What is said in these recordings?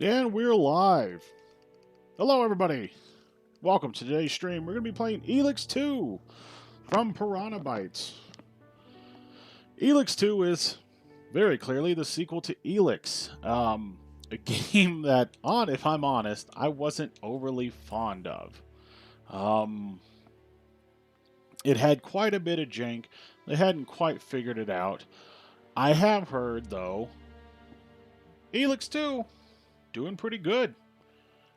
And we're live. Hello, everybody. Welcome to today's stream. We're going to be playing Elex 2 from Piranha Bytes. Elex 2 is very clearly the sequel to Elex, a game that, if I'm honest, I wasn't overly fond of. It had quite a bit of jank. They hadn't quite figured it out. I have heard, though, Elex 2 doing pretty good.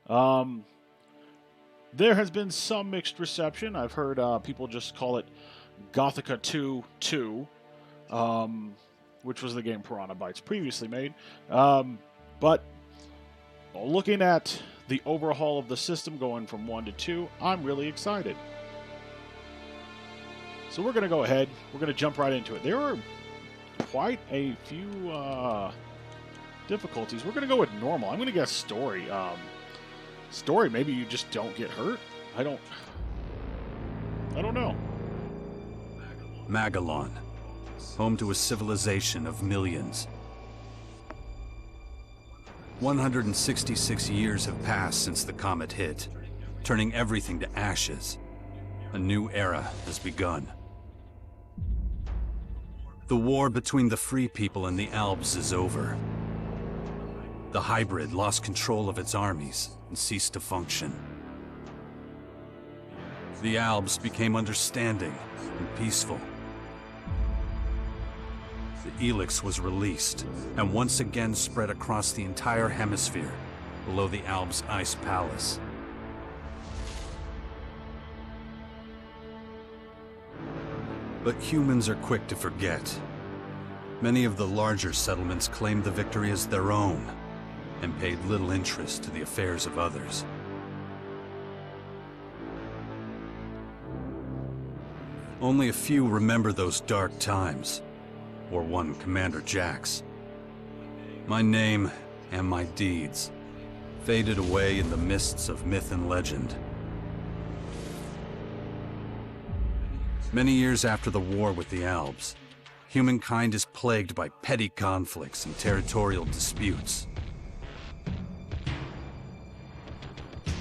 There has been some mixed reception. I've heard people just call it Gothica 2 2, which was the game Piranha Bytes previously made. But looking at the overhaul of the system going from 1 to 2, I'm really excited. So we're going to go ahead. We're going to jump right into it. There are quite a few difficulties. We're going to go with normal. I'm going to guess story. Story, maybe you just don't get hurt. I don't know. Magalon, home to a civilization of millions. 166 years have passed since the comet hit, turning everything to ashes. A new era has begun. The war between the free people and the Alps is over. The hybrid lost control of its armies and ceased to function. The Alps became understanding and peaceful. The Elex was released and once again spread across the entire hemisphere below the Alps' ice palace. But humans are quick to forget. Many of the larger settlements claimed the victory as their own and paid little interest to the affairs of others. Only a few remember those dark times, or one Commander Jax. My name and my deeds faded away in the mists of myth and legend. Many years after the war with the Alps, humankind is plagued by petty conflicts and territorial disputes.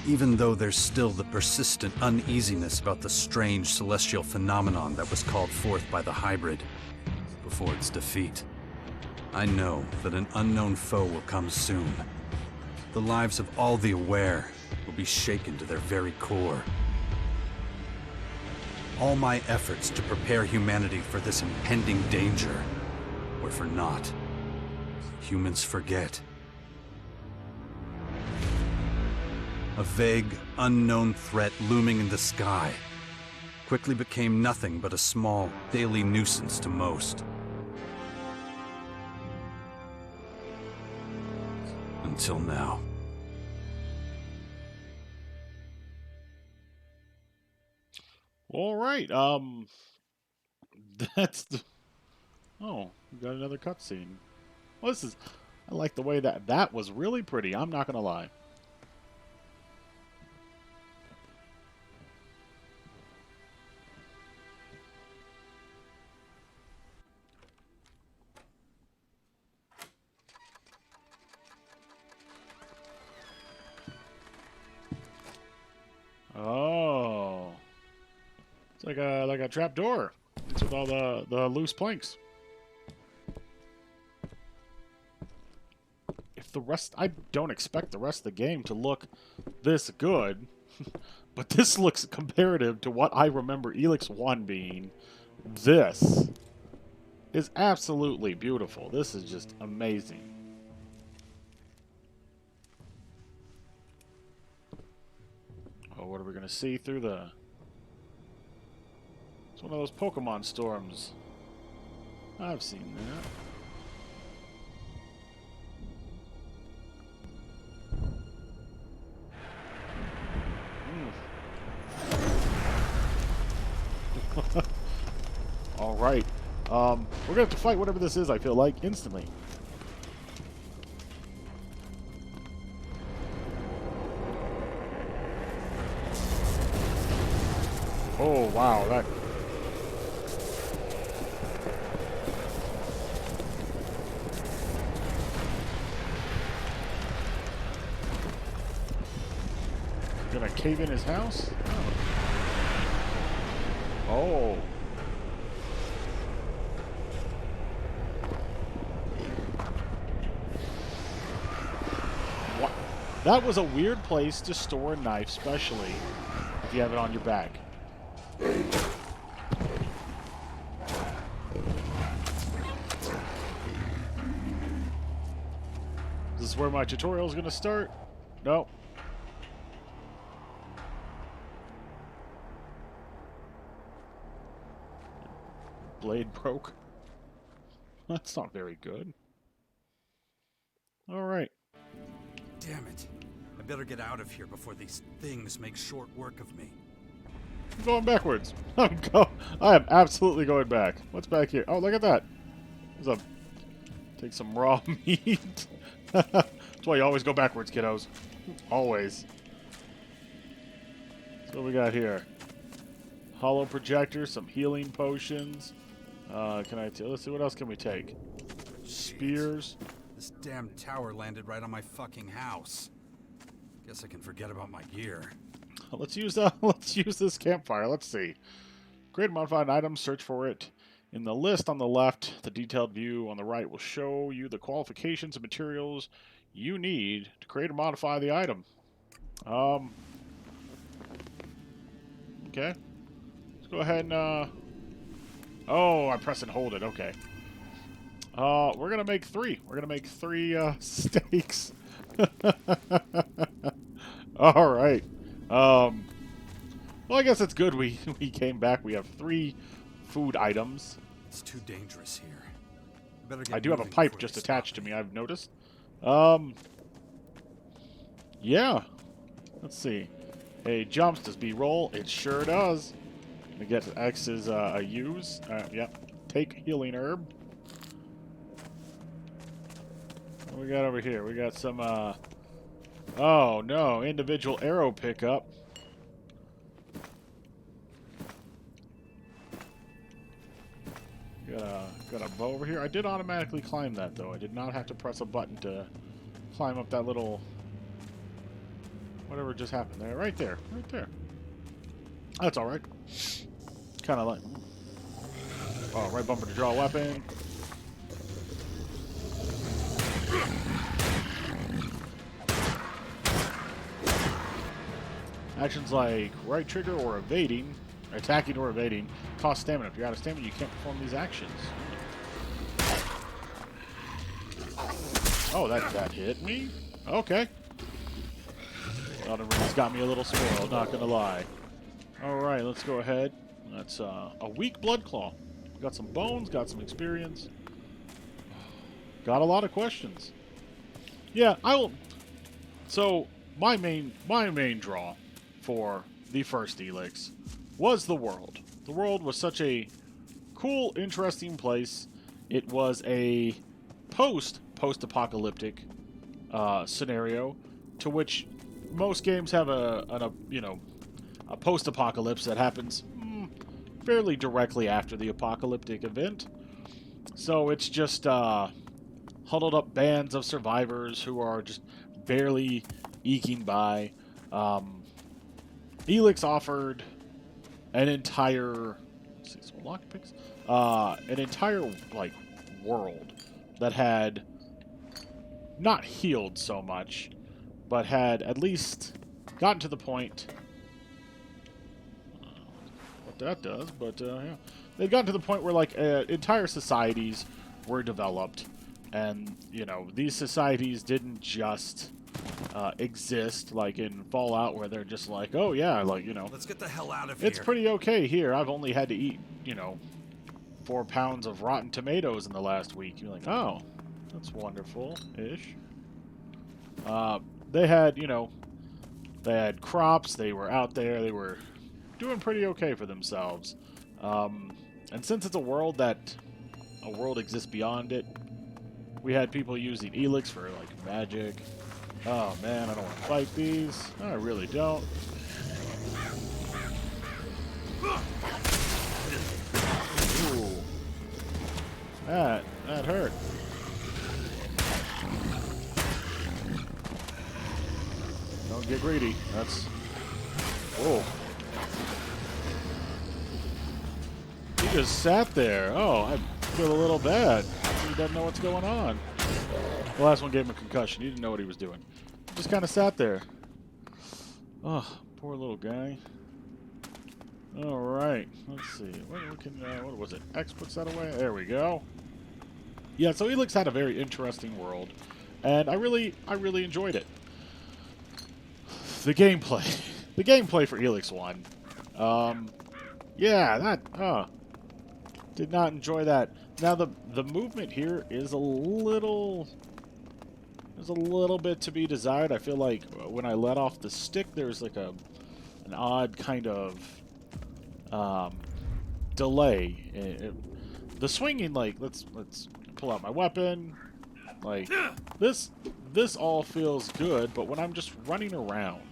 Even though there's still the persistent uneasiness about the strange celestial phenomenon that was called forth by the hybrid before its defeat, I know that an unknown foe will come soon. The lives of all the aware will be shaken to their very core. All my efforts to prepare humanity for this impending danger were for naught. Humans forget. A vague, unknown threat looming in the sky quickly became nothing but a small, daily nuisance to most. Until now. All right. That's the... Oh, we got another cutscene. Well, this is... I like the way that was really pretty. I'm not going to lie. Oh, it's like a trap door. It's with all the loose planks. If the rest, I don't expect the rest of the game to look this good, but this looks comparative to what I remember Elex 1 being. This is absolutely beautiful. This is just amazing. Oh, what are we going to see through the... It's one of those Pokemon storms. I've seen that. All right. We're going to have to fight whatever this is, I feel like, instantly. Oh, wow, that... Gonna cave in his house? Oh. What? That was a weird place to store a knife, especially if you have it on your back. Is this where my tutorial is going to start? No. Blade broke. That's not very good. All right. Damn it. I better get out of here before these things make short work of me. I'm going backwards. I am absolutely going back. What's back here? Oh, look at that. There's a... Take some raw meat. That's why you always go backwards, kiddos. Always. So what we got here? Hollow projector, some healing potions. Let's see, what else can we take? Spears. This damn tower landed right on my fucking house. Guess I can forget about my gear. Let's use this campfire. Let's see. Create a modified item, search for it. In the list on the left, the detailed view on the right will show you the qualifications and materials you need to create or modify the item. Okay. Let's go ahead and, oh, I press and hold it. Okay. We're gonna make 3. We're gonna make 3, steaks. Alright. Well, I guess it's good we came back. We have 3 food items. It's too dangerous here. I do have a pipe just attached to me, I've noticed. Yeah. Let's see. Hey, jumps. Does B roll? It sure does. I guess X is a use. Yep. Take healing herb. What we got over here? We got some, oh, no. Individual arrow pickup. Got a bow over here. I did automatically climb that, though. I did not have to press a button to climb up that little... Whatever just happened there. Right there. Right there. That's alright. Kind of like... Oh, right bumper to draw a weapon. Actions like right trigger or evading, attacking or evading, cost stamina. If you're out of stamina, you can't perform these actions. Oh, that hit me? Okay. Elden Ring's got me a little spoiled, not gonna lie. Alright, let's go ahead. That's a weak blood claw. Got some bones, got some experience. Got a lot of questions. Yeah, I will... So, my main draw for the first Elex was the world. The world was such a cool, interesting place. It was a post-apocalyptic scenario, to which most games have a post-apocalypse that happens fairly directly after the apocalyptic event. So it's just huddled up bands of survivors who are just barely eking by. Elex offered an entire, let's see, some lockpicks, an entire like world that had not healed so much, but had at least gotten to the point. What that does, but yeah, they'd gotten to the point where like entire societies were developed, and you know these societies didn't just exist like in Fallout, where they're just like, oh yeah, like, you know, let's get the hell out of here. It's pretty okay here. I've only had to eat, you know, 4 pounds of rotten tomatoes in the last week. You're like, oh, that's wonderful-ish. They had, you know, they had crops. They were out there. They were doing pretty okay for themselves. And since it's a world exists beyond it, we had people using Elex for like magic. Oh man, I don't want to fight these. I really don't. Ooh. That hurt. Don't get greedy. Oh. He just sat there. Oh, I feel a little bad. He doesn't know what's going on. The last one gave him a concussion. He didn't know what he was doing. He just kind of sat there. Oh, poor little guy. All right. Let's see. What was it? X puts that away. There we go. Yeah, so Elex had a very interesting world, and I really enjoyed it. The gameplay. The gameplay for Elex 1. Yeah, that, did not enjoy that. Now, the movement here is a little... There's a little bit to be desired. I feel like when I let off the stick, there's like an odd kind of delay. The swinging, like, let's pull out my weapon. Like, this all feels good, but when I'm just running around,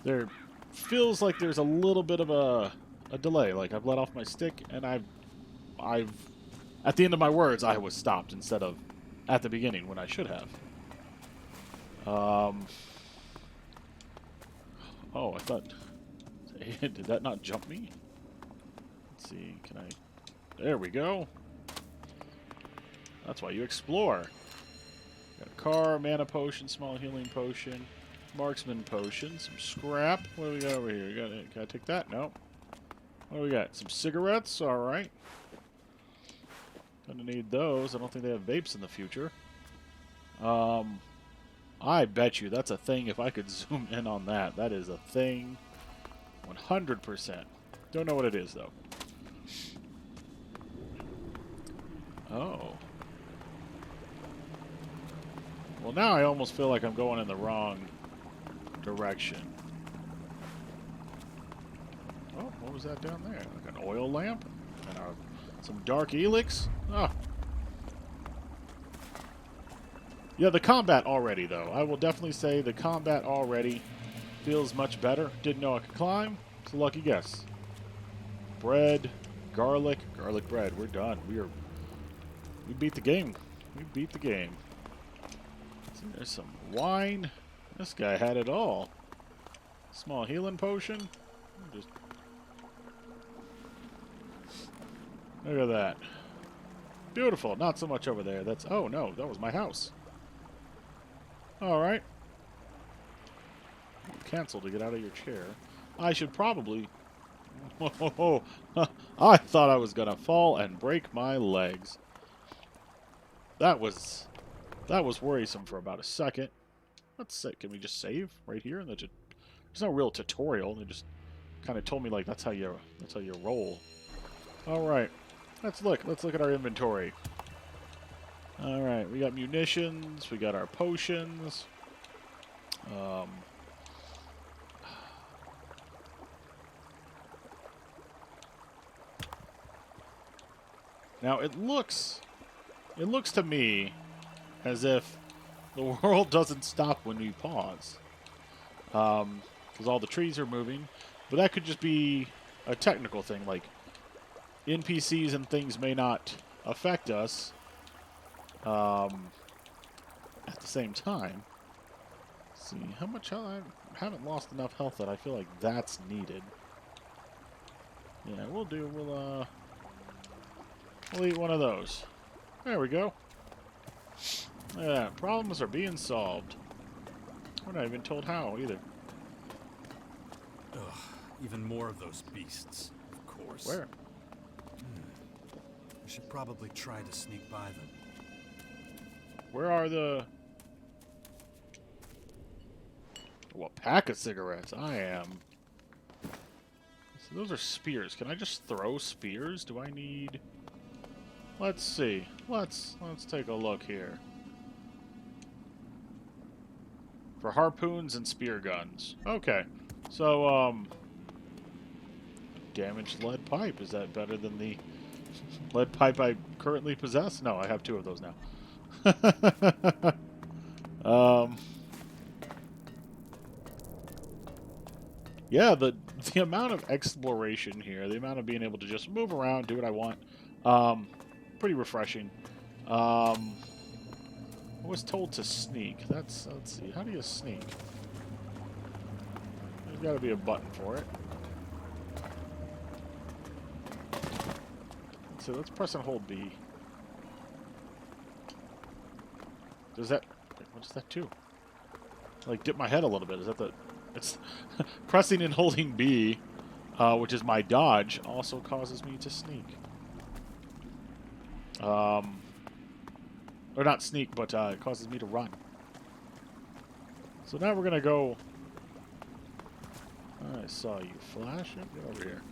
there feels like there's a little bit of a delay. Like, I've let off my stick, and I've at the end of my words, I was stopped instead of at the beginning when I should have. Oh, I thought... Did that not jump me? Let's see, can I... There we go. That's why you explore. Got a car, mana potion, small healing potion, marksman potion, some scrap. What do we got over here? Can I take that? No. What do we got? Some cigarettes? Alright. Gonna need those. I don't think they have vapes in the future. I bet you that's a thing. If I could zoom in on that, that is a thing. 100%. Don't know what it is, though. Oh. Well, now I almost feel like I'm going in the wrong direction. Oh, what was that down there? Like an oil lamp? And some dark Elex? Oh. Yeah, the combat already, though. I will definitely say the combat already feels much better. Didn't know I could climb. It's a lucky guess. Bread, garlic bread. We're done. We beat the game. We beat the game. So there's some wine. This guy had it all. Small healing potion. Just look at that. Beautiful. Not so much over there. That's... Oh, no. That was my house. Alright. Cancel to get out of your chair. I should probably... Oh, I thought I was going to fall and break my legs. That was worrisome for about a second. Let's say, can we just save right here? And there's no real tutorial. They just kind of told me like that's how you roll. All right, let's look at our inventory. All right, we got munitions. We got our potions. Now it looks to me as if the world doesn't stop when we pause, because all the trees are moving. But that could just be a technical thing, like NPCs and things may not affect us at the same time. Let's see how much health. I haven't lost enough health that I feel like that's needed. Yeah, we'll eat one of those. There we go. Yeah, problems are being solved. We're not even told how, either. Ugh, even more of those beasts, of course. Where? I should probably try to sneak by them. Where are the... Oh, a pack of cigarettes. I am. So those are spears. Can I just throw spears? Do I need... Let's see. Let's take a look here. For harpoons and spear guns. Okay. So, damaged lead pipe. Is that better than the lead pipe I currently possess? No, I have 2 of those now. Yeah, the amount of exploration here, the amount of being able to just move around, do what I want, pretty refreshing. I was told to sneak. Let's see. How do you sneak? There's got to be a button for it. So let's press and hold B. Does that... What does that do? Like, dip my head a little bit. Is that the... It's... Pressing and holding B, which is my dodge, also causes me to sneak. Or not sneak, but it causes me to run. So now we're going to go... I saw you flash. Get over here.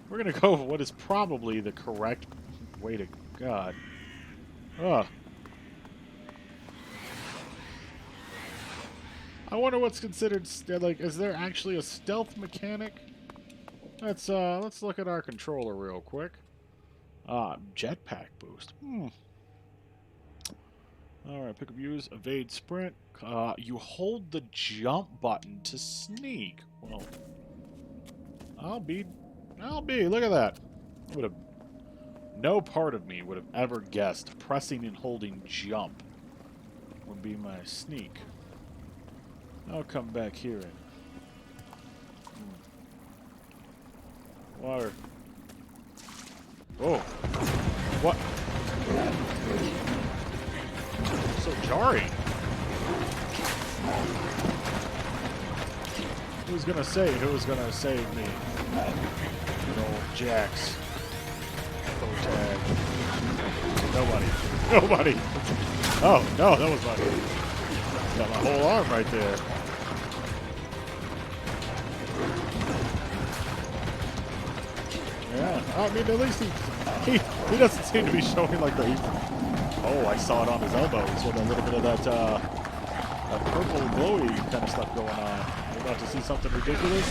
We're going to go with what is probably the correct way to... God. Ugh. I wonder what's considered... Like, is there actually a stealth mechanic? Let's look at our controller real quick. Jetpack boost. Alright, pick up, use, evade, sprint. You hold the jump button to sneak. Well, I'll be, look at that. No part of me would have ever guessed pressing and holding jump would be my sneak. I'll come back here and... Water. Oh. What? So jarring. Who's gonna save? Who's gonna save me? Good old Jax. Toe tag. Nobody. Nobody. Oh, no, that was funny. Got my whole arm right there. Yeah, I mean, at least he doesn't seem to be showing like the... Oh, I saw it on his elbows with a little bit of that purple glowy kind of stuff going on. We're about to see something ridiculous.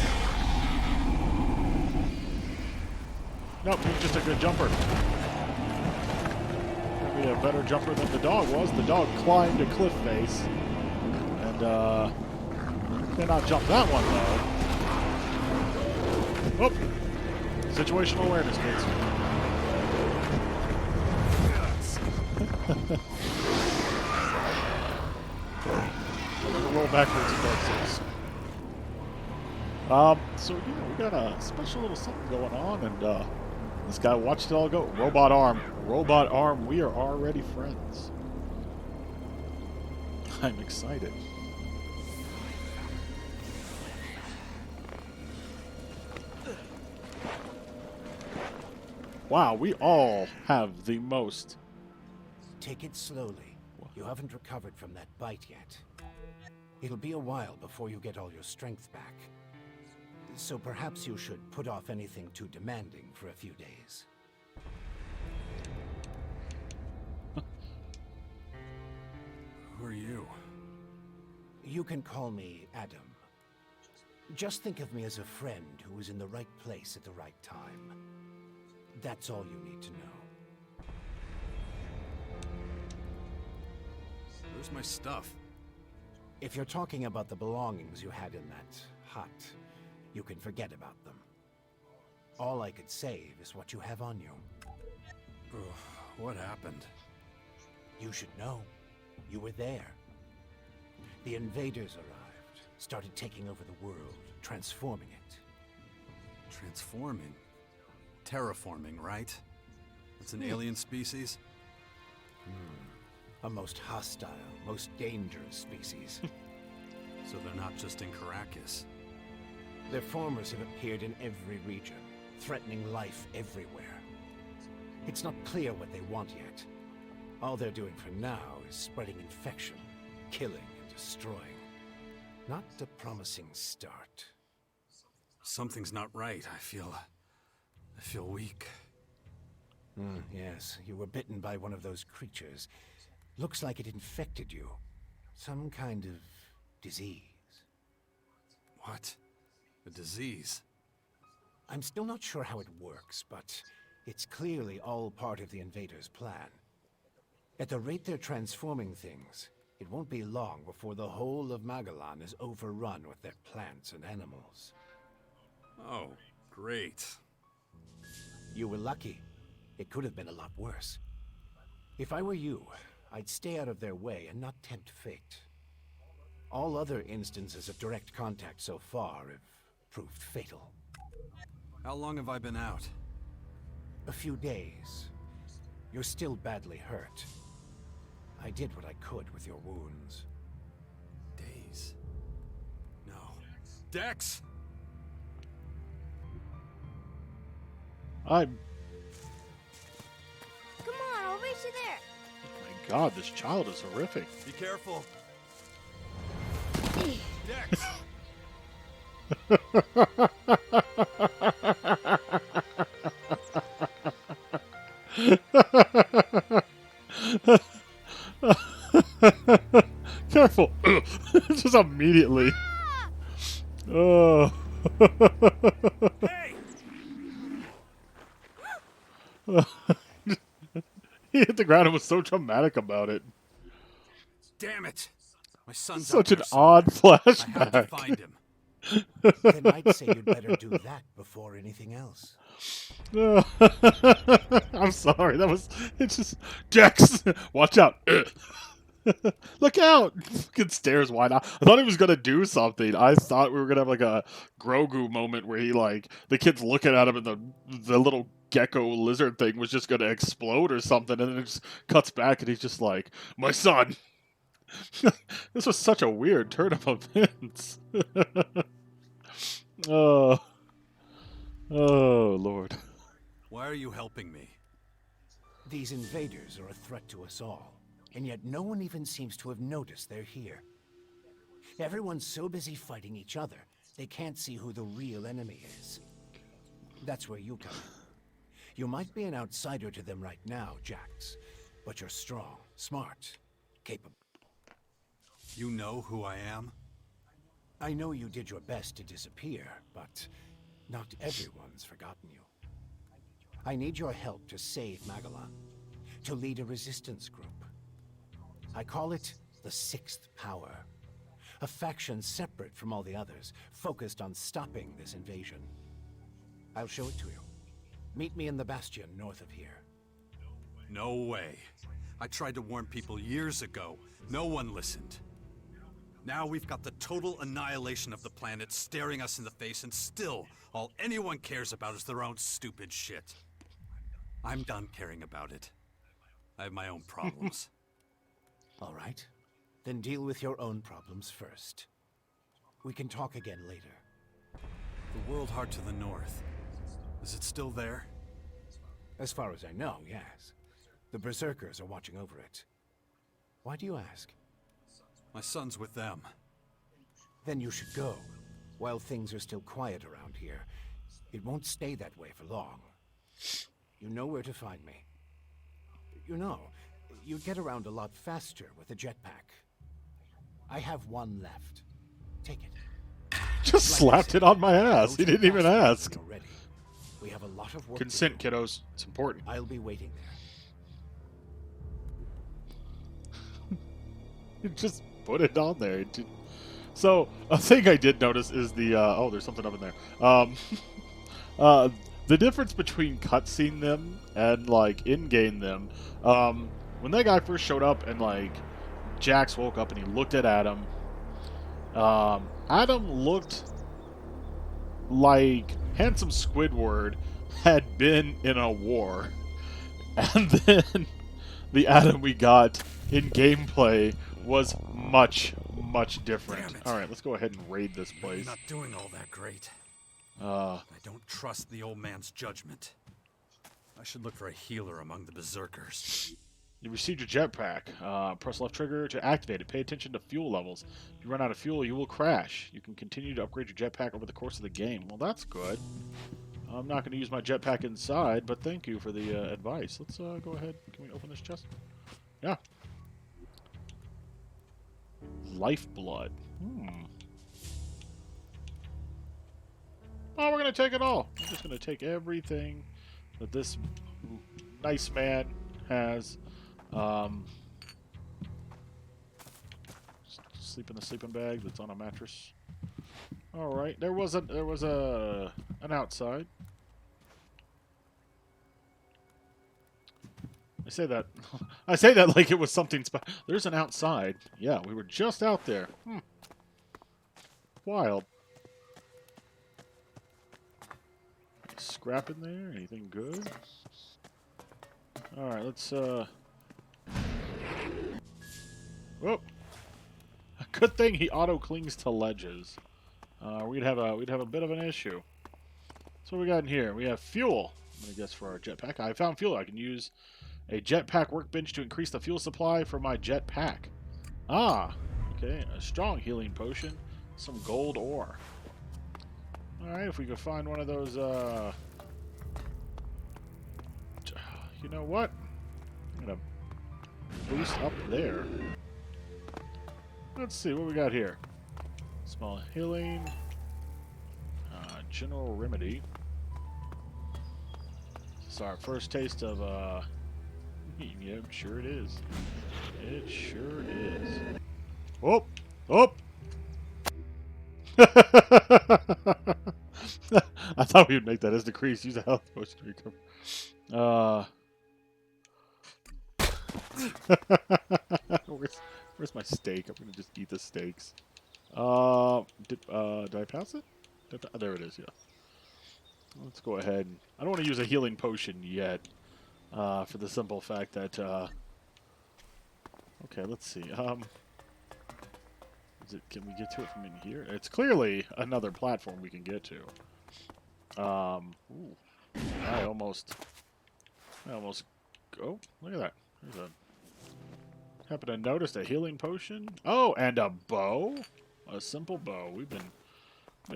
Nope, he's just a good jumper. Maybe a better jumper than the dog was. The dog climbed a cliff face. And, cannot jump that one, though. Oh! Situational awareness, kids. I'm gonna roll backwards in Dark Souls. So yeah, we got a special little something going on, and this guy watched it all go. Robot arm, we are already friends. I'm excited. Wow, we all have the most. Take it slowly. You haven't recovered from that bite yet. It'll be a while before you get all your strength back. So perhaps you should put off anything too demanding for a few days. Who are you? You can call me Adam. Just think of me as a friend who was in the right place at the right time. That's all you need to know. Where's my stuff? If you're talking about the belongings you had in that hut, you can forget about them. All I could save is what you have on you. What happened? You should know. You were there. The invaders arrived, started taking over the world, transforming it. Transforming? Terraforming, right? It's an alien species? A most hostile, most dangerous species. So they're not just in Caracas. Their formers have appeared in every region, threatening life everywhere. It's not clear what they want yet. All they're doing for now is spreading infection, killing and destroying. Not a promising start. Something's not right. I feel weak. Yes, you were bitten by one of those creatures. Looks like it infected you. Some kind of disease. What? A disease? I'm still not sure how it works, but it's clearly all part of the invaders' plan. At the rate they're transforming things, it won't be long before the whole of Magellan is overrun with their plants and animals. Oh, great. You were lucky. It could have been a lot worse. If I were you, I'd stay out of their way and not tempt fate. All other instances of direct contact so far have proved fatal. How long have I been out? A few days. You're still badly hurt. I did what I could with your wounds. Days? No. Dex! I'm... Come on, I'll race you there. Oh my god, this child is horrific. Be careful. Dex! Careful! Just immediately. Oh. Hey! He hit the ground and was so dramatic about it. Damn it! My son's Such out an there odd somewhere. I have to flashback. find him. Then I'd say you'd better do that before anything else. I'm sorry. That was. It's just. Dex! Watch out. Look out! Fucking stares wide out. I thought he was gonna do something. I thought we were gonna have like a Grogu moment where he like the kid's looking at him and the little gecko lizard thing was just gonna explode or something, and then it just cuts back and he's just like, "My son." This was such a weird turn of events. Oh, oh Lord. Why are you helping me? These invaders are a threat to us all, and yet no one even seems to have noticed they're here. Everyone's so busy fighting each other, they can't see who the real enemy is. That's where you come in. You might be an outsider to them right now, Jax, but you're strong, smart, capable. You know who I am? I know you did your best to disappear, but not everyone's forgotten you. I need your help to save Magellan, to lead a resistance group. I call it the Sixth Power, a faction separate from all the others, focused on stopping this invasion. I'll show it to you. Meet me in the Bastion north of here. No way. I tried to warn people years ago. No one listened. Now we've got the total annihilation of the planet staring us in the face, and still, all anyone cares about is their own stupid shit. I'm done caring about it. I have my own problems. All right. Then deal with your own problems first. We can talk again later. The world heart to the north. Is it still there? As far as I know, yes. The Berserkers are watching over it. Why do you ask? My son's with them. Then you should go, while things are still quiet around here. It won't stay that way for long. You know where to find me. You know, you'd get around a lot faster with a jetpack. I have one left. Take it. Just Like slapped I said, it on my ass. go He to didn't even Bastion ask. when you're ready. We have a lot of work to Consent, do. kiddos. It's important. I'll be waiting there. Just put it on there. So, a thing I did notice is the, oh, there's something up in there. The difference between cutscene them and, like, in-game them, when that guy first showed up and, like, Jax woke up and he looked at Adam, Adam looked like handsome Squidward had been in a war. And then the Adam we got in gameplay was much, much different. Damn it. Alright, let's go ahead and raid this I'm place. not doing all that great. Uh, I don't trust the old man's judgment. I should look for a healer among the berserkers. you received your jetpack. Press left trigger to activate it. Pay attention to fuel levels. If you run out of fuel, you will crash. You can continue to upgrade your jetpack over the course of the game. Well, that's good. I'm not going to use my jetpack inside, but thank you for the advice. Let's go ahead. Can we open this chest? Yeah. Lifeblood. Oh, we're going to take it all. I'm just going to take everything that this nice man has. Sleep in the sleeping bag that's on a mattress. All right, there was an outside. I say that like it was something special. There's an outside. Yeah, we were just out there. Wild. Scrap in there? Anything good? Alright, let's, Whoop! Good thing he auto-clings to ledges. We'd have a bit of an issue. So what we got in here? We have fuel, I guess, for our jetpack. I found fuel. I can use a jetpack workbench to increase the fuel supply for my jetpack. Ah! Okay, a strong healing potion. Some gold ore. Alright, if we could find one of those, you know what? I'm gonna boost up there. Let's see what we got here. Small healing. General remedy. This is our first taste of, yeah, sure it is. It sure is. Oh! Oh! I thought we would make that as decrease. Use a health potion to recover. Where's my steak? I'm gonna just eat the steaks. Did I pass it? There it is. Yeah. Let's go ahead. I don't want to use a healing potion yet, for the simple fact that. Okay, let's see. Can we get to it from in here? It's clearly another platform we can get to. Ooh, I almost. Oh, look at that. There's a. Happen to notice a healing potion. Oh, and a bow. A simple bow. We've been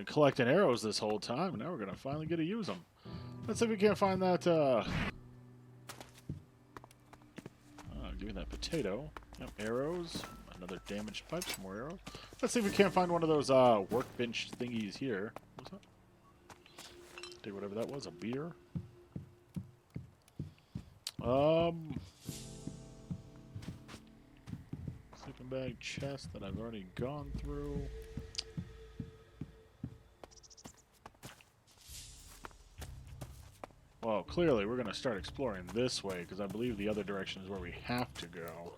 collecting arrows this whole time, and now we're gonna finally get to use them. Let's see if we can't find that. Give me that potato. Yep, arrows. Another damaged pipe. Some more arrows. Let's see if we can't find one of those workbench thingies here. What's that? Take whatever that was. A beer. Sleeping bag chest that I've already gone through. Well, clearly we're going to start exploring this way, because I believe the other direction is where we have to go.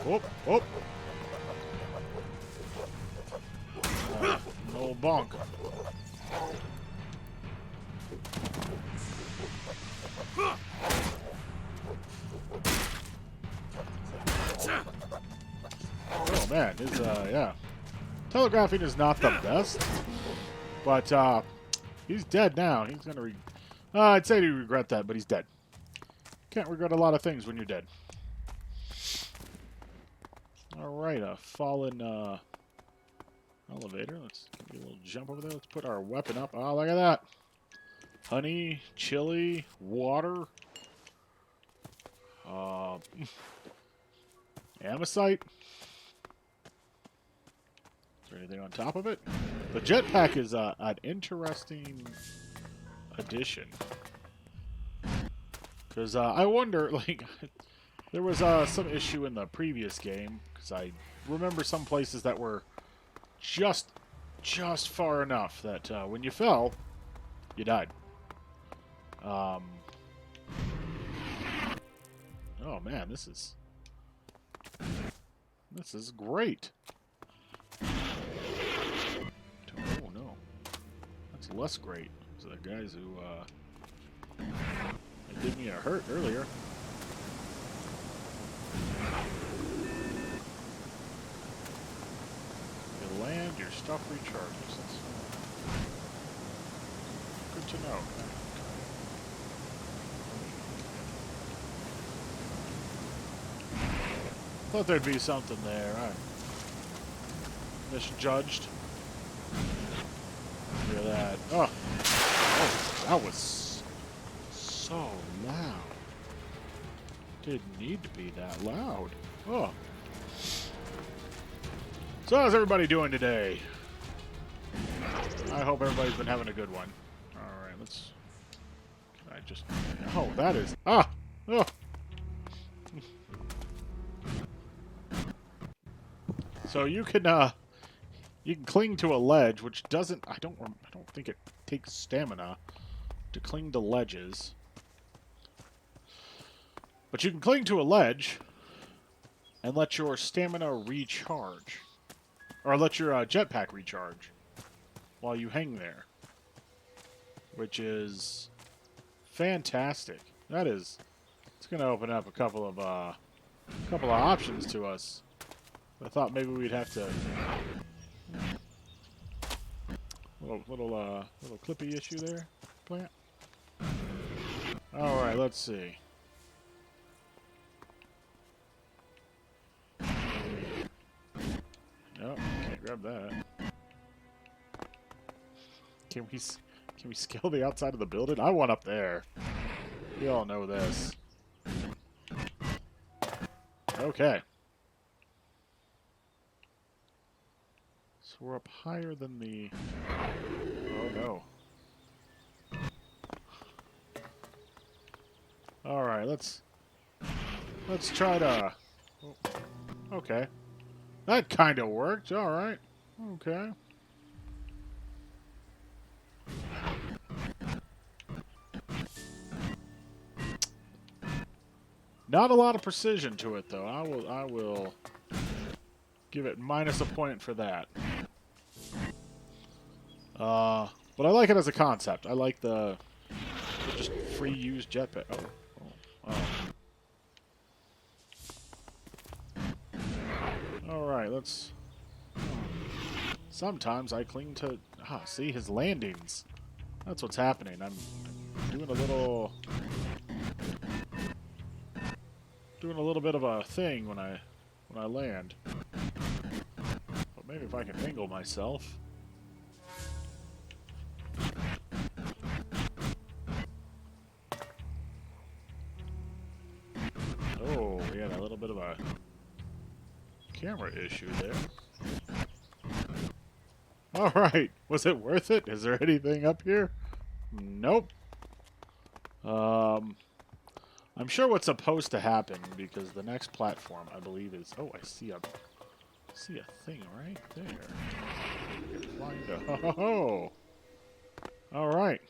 Whoop, whoop! No bonk. Oh man, his, yeah. Telegraphing is not the best, but, he's dead now. He's gonna I'd say he'd regret that, but he's dead. Can't regret a lot of things when you're dead. Alright, a fallen, elevator. Let's give you a little jump over there. Let's put our weapon up. Oh, look at that. Honey, chili, water. Amosite. Is there anything on top of it? The jetpack is an interesting addition. Because I wonder, like, there was some issue in the previous game. Because I remember some places that were just far enough that when you fell, you died. Oh man, this is great. Oh no, that's less great. So the guys who did me a hurt earlier. You land, your stuff recharges. That's good to know. Thought there'd be something there. I misjudged. Look at that. Oh, that was so loud. Didn't need to be that loud. Oh. So how's everybody doing today? I hope everybody's been having a good one. Alright, let's... Can I just... Oh, that is... Ah! Oh! So you can cling to a ledge, which doesn't... I don't think it takes stamina to cling to ledges. But you can cling to a ledge. and let your stamina recharge. Or let your jetpack recharge while you hang there. Which is fantastic. That is... It's going to open up a couple of options to us. I thought maybe we'd have to... Little clippy issue there, plant. Alright, let's see. No, can't grab that. Can we scale the outside of the building? I want up there. We all know this. Okay. So we're up higher than the... Oh no. Alright, let's try to... Oh, okay. That kind of worked. Alright. Okay. Not a lot of precision to it, though. I will give it minus a point for that. But I like it as a concept. I like the just free use jetpack. Oh. Alright, let's... Sometimes I cling to... see his landings. That's what's happening. I'm doing a little... Doing a little bit of a thing when I land. But maybe if I can angle myself. Oh, we had a little bit of a camera issue there. Alright, was it worth it? Is there anything up here? Nope. I'm sure what's supposed to happen, because the next platform, I believe, is... Oh, I see a thing right there. Oh! Alright.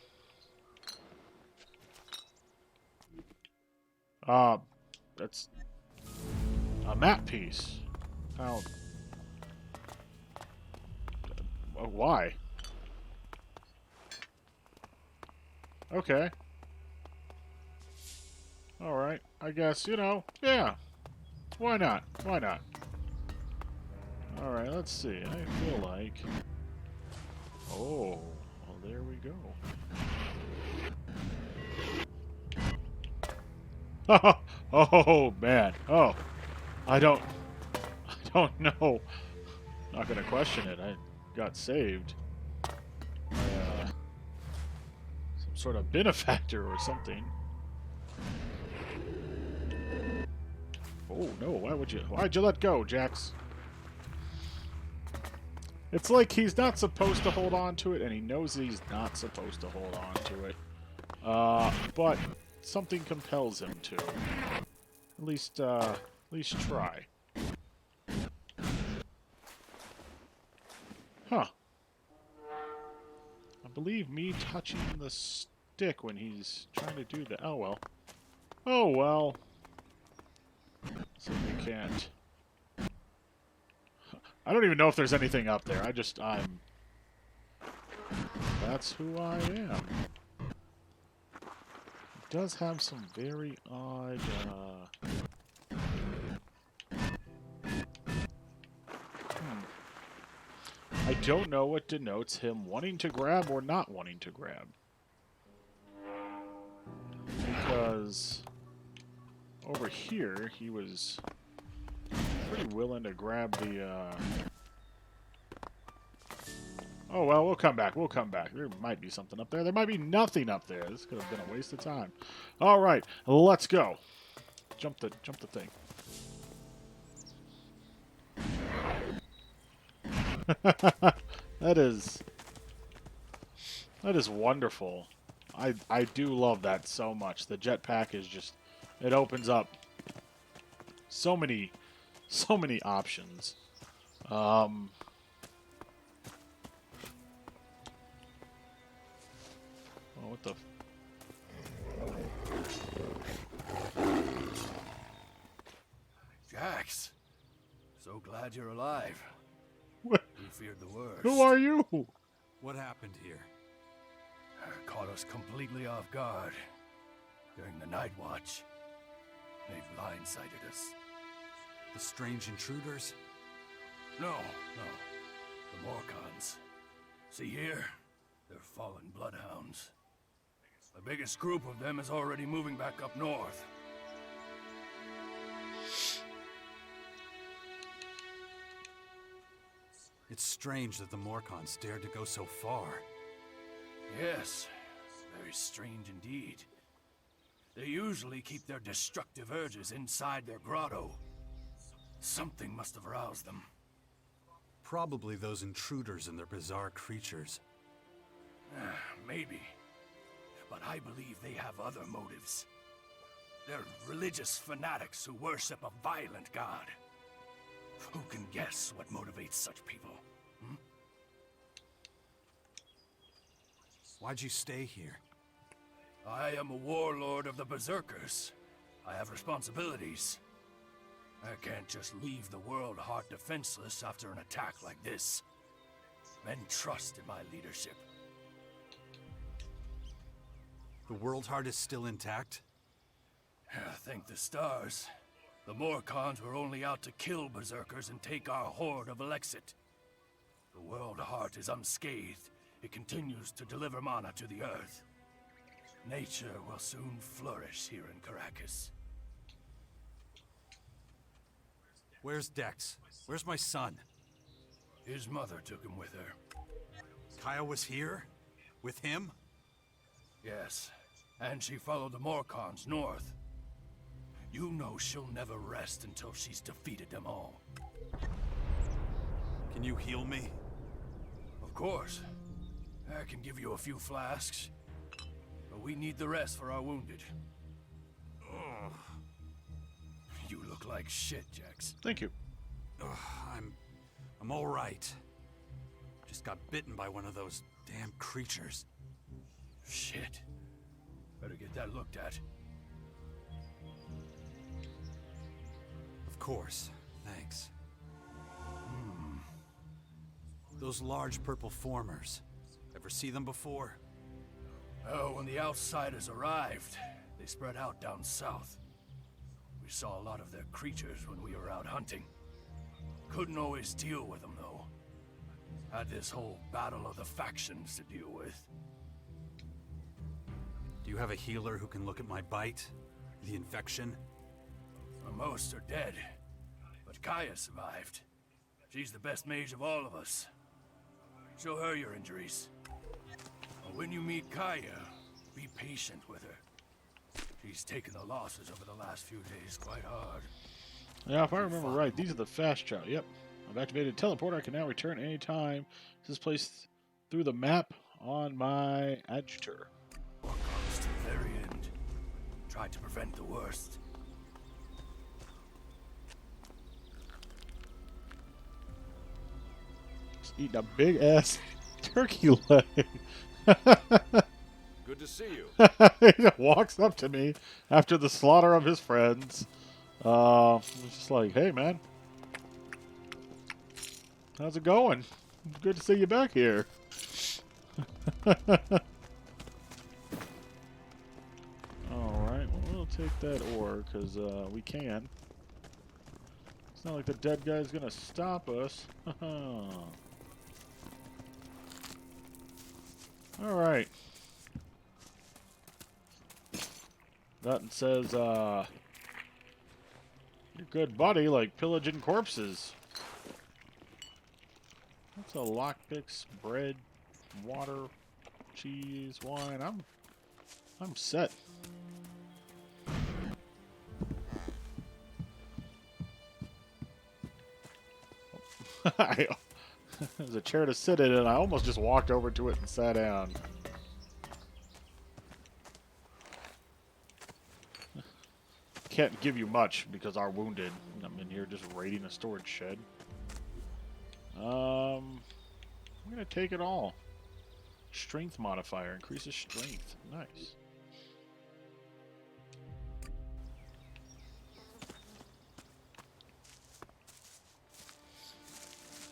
That's a map piece. How... why? Okay. Alright, I guess, yeah. Why not? Why not? Alright, let's see. I feel like... Oh, well, there we go. Oh, man. Oh, I don't know. Not gonna question it. I got saved. Some sort of benefactor or something. Oh, no, why'd you let go, Jax? It's like he's not supposed to hold on to it, and he knows he's not supposed to hold on to it. But something compels him to. At least try. Huh. I believe me touching the stick when he's trying to do the... Oh, well. Oh, well. So we can't... I don't even know if there's anything up there. I'm... That's who I am. It does have some very odd, I don't know what denotes him wanting to grab or not wanting to grab. Because... over here, he was pretty willing to grab the, Oh, well, we'll come back. We'll come back. There might be something up there. There might be nothing up there. This could have been a waste of time. All right, let's go. Jump the thing. That is wonderful. I do love that so much. The jetpack is just... It opens up so many options. Oh, what the... Jax, So glad you're alive. What? We feared the worst. Who are you? What happened here? Caught us completely off guard. During the night watch. They blindsided us. The strange intruders? No. The Morcons. See here? They're fallen bloodhounds. The biggest group of them is already moving back up north. It's strange that the Morcons dared to go so far. Yes, very strange indeed. They usually keep their destructive urges inside their grotto. Something must have roused them. Probably those intruders and their bizarre creatures. Maybe. But I believe they have other motives. They're religious fanatics who worship a violent god. Who can guess what motivates such people? Why'd you stay here? I am a warlord of the Berserkers. I have responsibilities. I can't just leave the world heart defenseless after an attack like this. Men trust in my leadership. The World Heart is still intact? Thank the stars. The Morcons were only out to kill Berserkers and take our horde of Elex. The World Heart is unscathed. It continues to deliver mana to the earth. Nature will soon flourish here in Caracas. Where's Dex? Where's my son? His mother took him with her. Kaya was here? With him? Yes, and she followed the Morcons north. You know she'll never rest until she's defeated them all. Can you heal me? Of course. I can give you a few flasks. But we need the rest for our wounded. Ugh. You look like shit, Jax. Thank you. Ugh, I'm all right. Just got bitten by one of those damn creatures. Shit. Better get that looked at. Of course. Thanks. Those large purple formers. Ever see them before? Oh, when the outsiders arrived, they spread out down south. We saw a lot of their creatures when we were out hunting. Couldn't always deal with them, though. Had this whole battle of the factions to deal with. Do you have a healer who can look at my bite? The infection? Most are dead, but Kaya survived. She's the best mage of all of us. Show her your injuries. When you meet Kaya, be patient with her. She's taken the losses over the last few days quite hard. Yeah, if I remember right, these are the fast travel. Yep. I've activated teleporter. I can now return anytime. This is placed through the map on my adjutor. Morcons to the very end. Tried to prevent the worst. Just eating a big ass turkey leg. Good to see you. He just walks up to me after the slaughter of his friends. He's just like, hey, man. How's it going? Good to see you back here. Alright, well, we'll take that ore, because we can. It's not like the dead guy's going to stop us. Alright. Nothing says, your good buddy, like pillaging corpses. That's a lockpicks, bread, water, cheese, wine. I'm set. There's a chair to sit in, and I almost just walked over to it and sat down. Can't give you much because our wounded. I'm in here just raiding a storage shed. I'm gonna take it all. Strength modifier increases strength. Nice.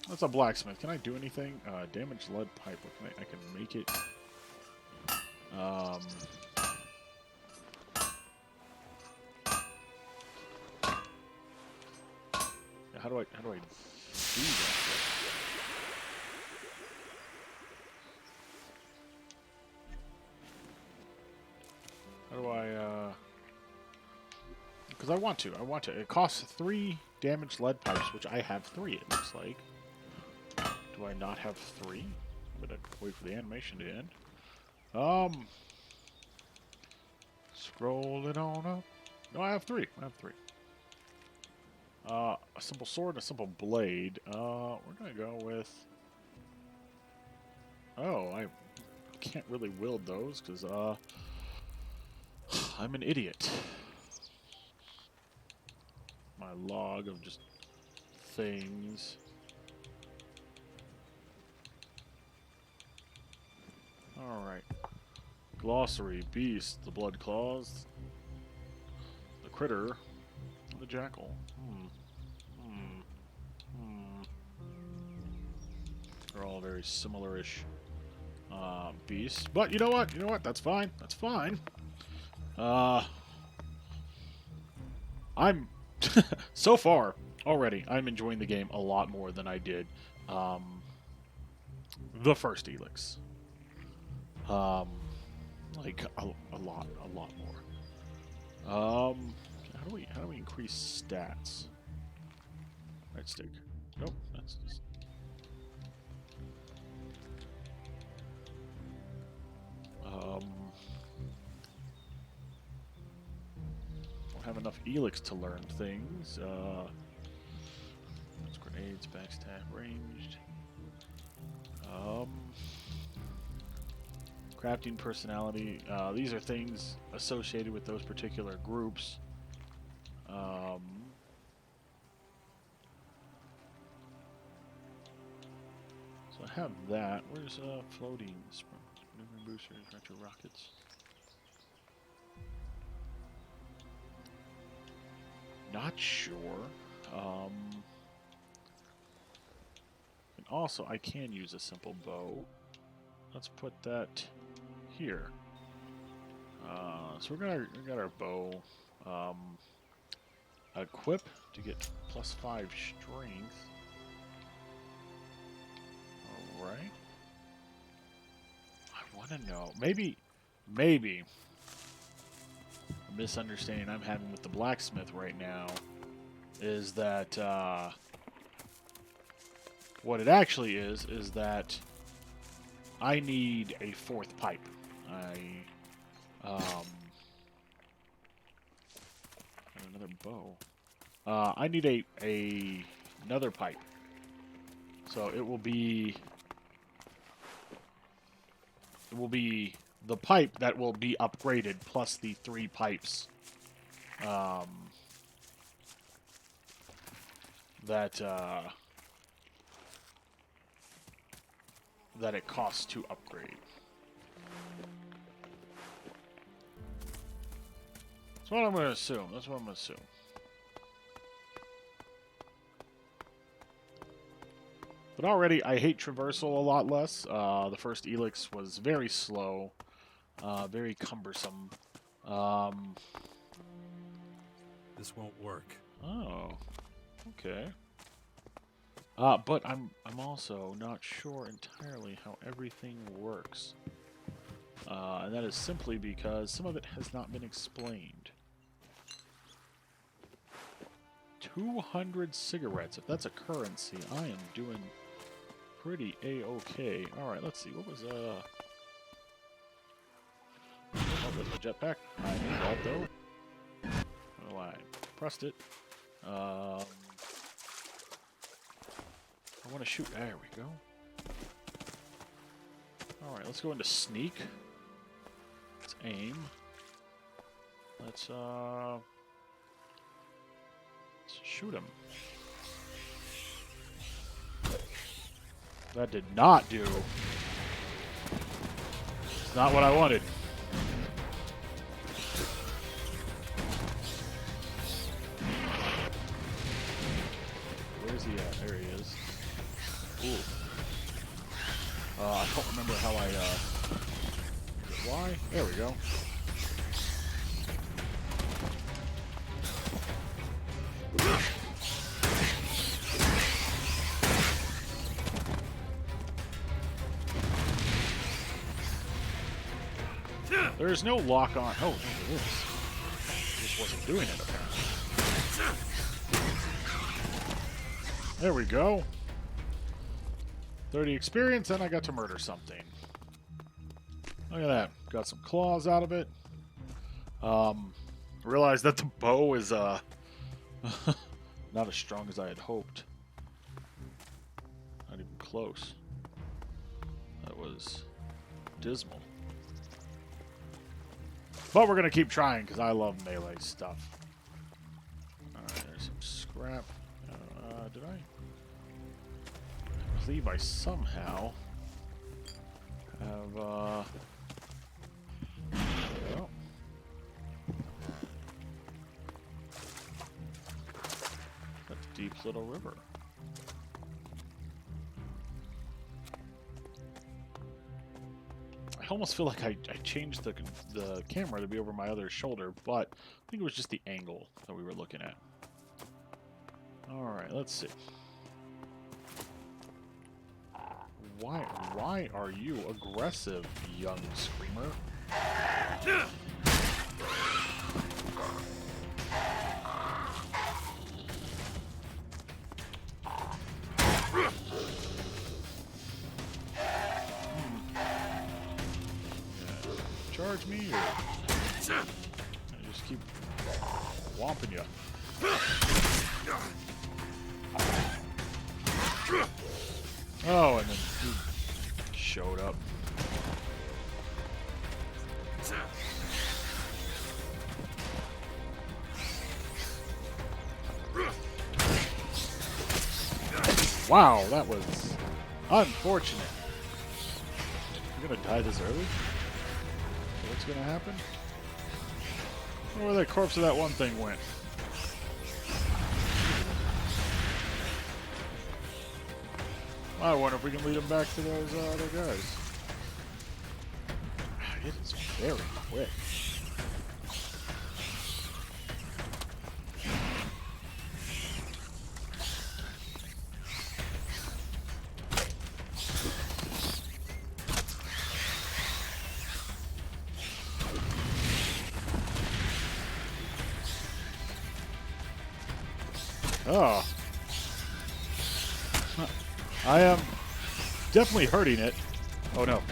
That's a blacksmith. Can I do anything? Damaged lead pipe. What can I can make it. How do I do that? How do I, because I want to. It costs 3 damaged lead pipes, which I have 3, it looks like. Do I not have 3? I'm gonna wait for the animation to end. Scroll it on up. No, I have 3. A simple sword and a simple blade. We're gonna go with... Oh, I can't really wield those, because, I'm an idiot. My log of just things. Alright. Glossary, beast, the blood claws, the critter, the jackal. They're all very similar-ish beasts. But you know what? That's fine. That's fine. I'm... so far, already, I'm enjoying the game a lot more than I did the first Elex. Like, a lot more. How do we increase stats? Right stick. Nope, that's just... Don't have enough Elex to learn things. Grenades, backstab, ranged. Crafting personality. These are things associated with those particular groups. So I have that. Where's floating? Maneuvering boosters, retro rockets. Not sure. And also, I can use a simple bow. Let's put that here. So we got our bow. Equip to get +5 strength. Alright. I want to know. Maybe a misunderstanding I'm having with the blacksmith right now is that what it actually is that I need a 4th pipe. Another bow. I need another pipe. So it will be the pipe that will be upgraded plus the 3 pipes that it costs to upgrade. That's what I'm going to assume. But already, I hate traversal a lot less. The first Elex was very slow, very cumbersome. This won't work. Oh, okay. But I'm also not sure entirely how everything works. And that is simply because some of it has not been explained. 200 cigarettes. If that's a currency, I am doing pretty A-okay. Alright, let's see. What was, oh, there's my jetpack. I need that, though. Oh, I pressed it. I want to shoot. There we go. Alright, let's go into sneak. Let's aim. Let's shoot him. That did not do. It's not what I wanted. Where's he at? There he is. Ooh. I don't remember how I, why? There we go. There's no lock on. Oh, there is. Just wasn't doing it, apparently. There we go. 30 experience, and I got to murder something. Look at that. Got some claws out of it. Realized that the bow is, not as strong as I had hoped. Not even close. That was dismal. But we're going to keep trying, because I love melee stuff. Alright, there's some scrap. Did I believe I somehow have, there we go. That's a deep little river. I almost feel like I changed the camera to be over my other shoulder, but I think it was just the angle that we were looking at. Alright, let's see. Why are you aggressive, young screamer? Charge me, or I just keep whomping you. Oh, and then he showed up. Wow, that was unfortunate. You're gonna die this early? What's gonna happen? I wonder where the corpse of that one thing went. I wonder if we can lead him back to those other guys. It is very quick. Oh. I am definitely hurting it. Oh no.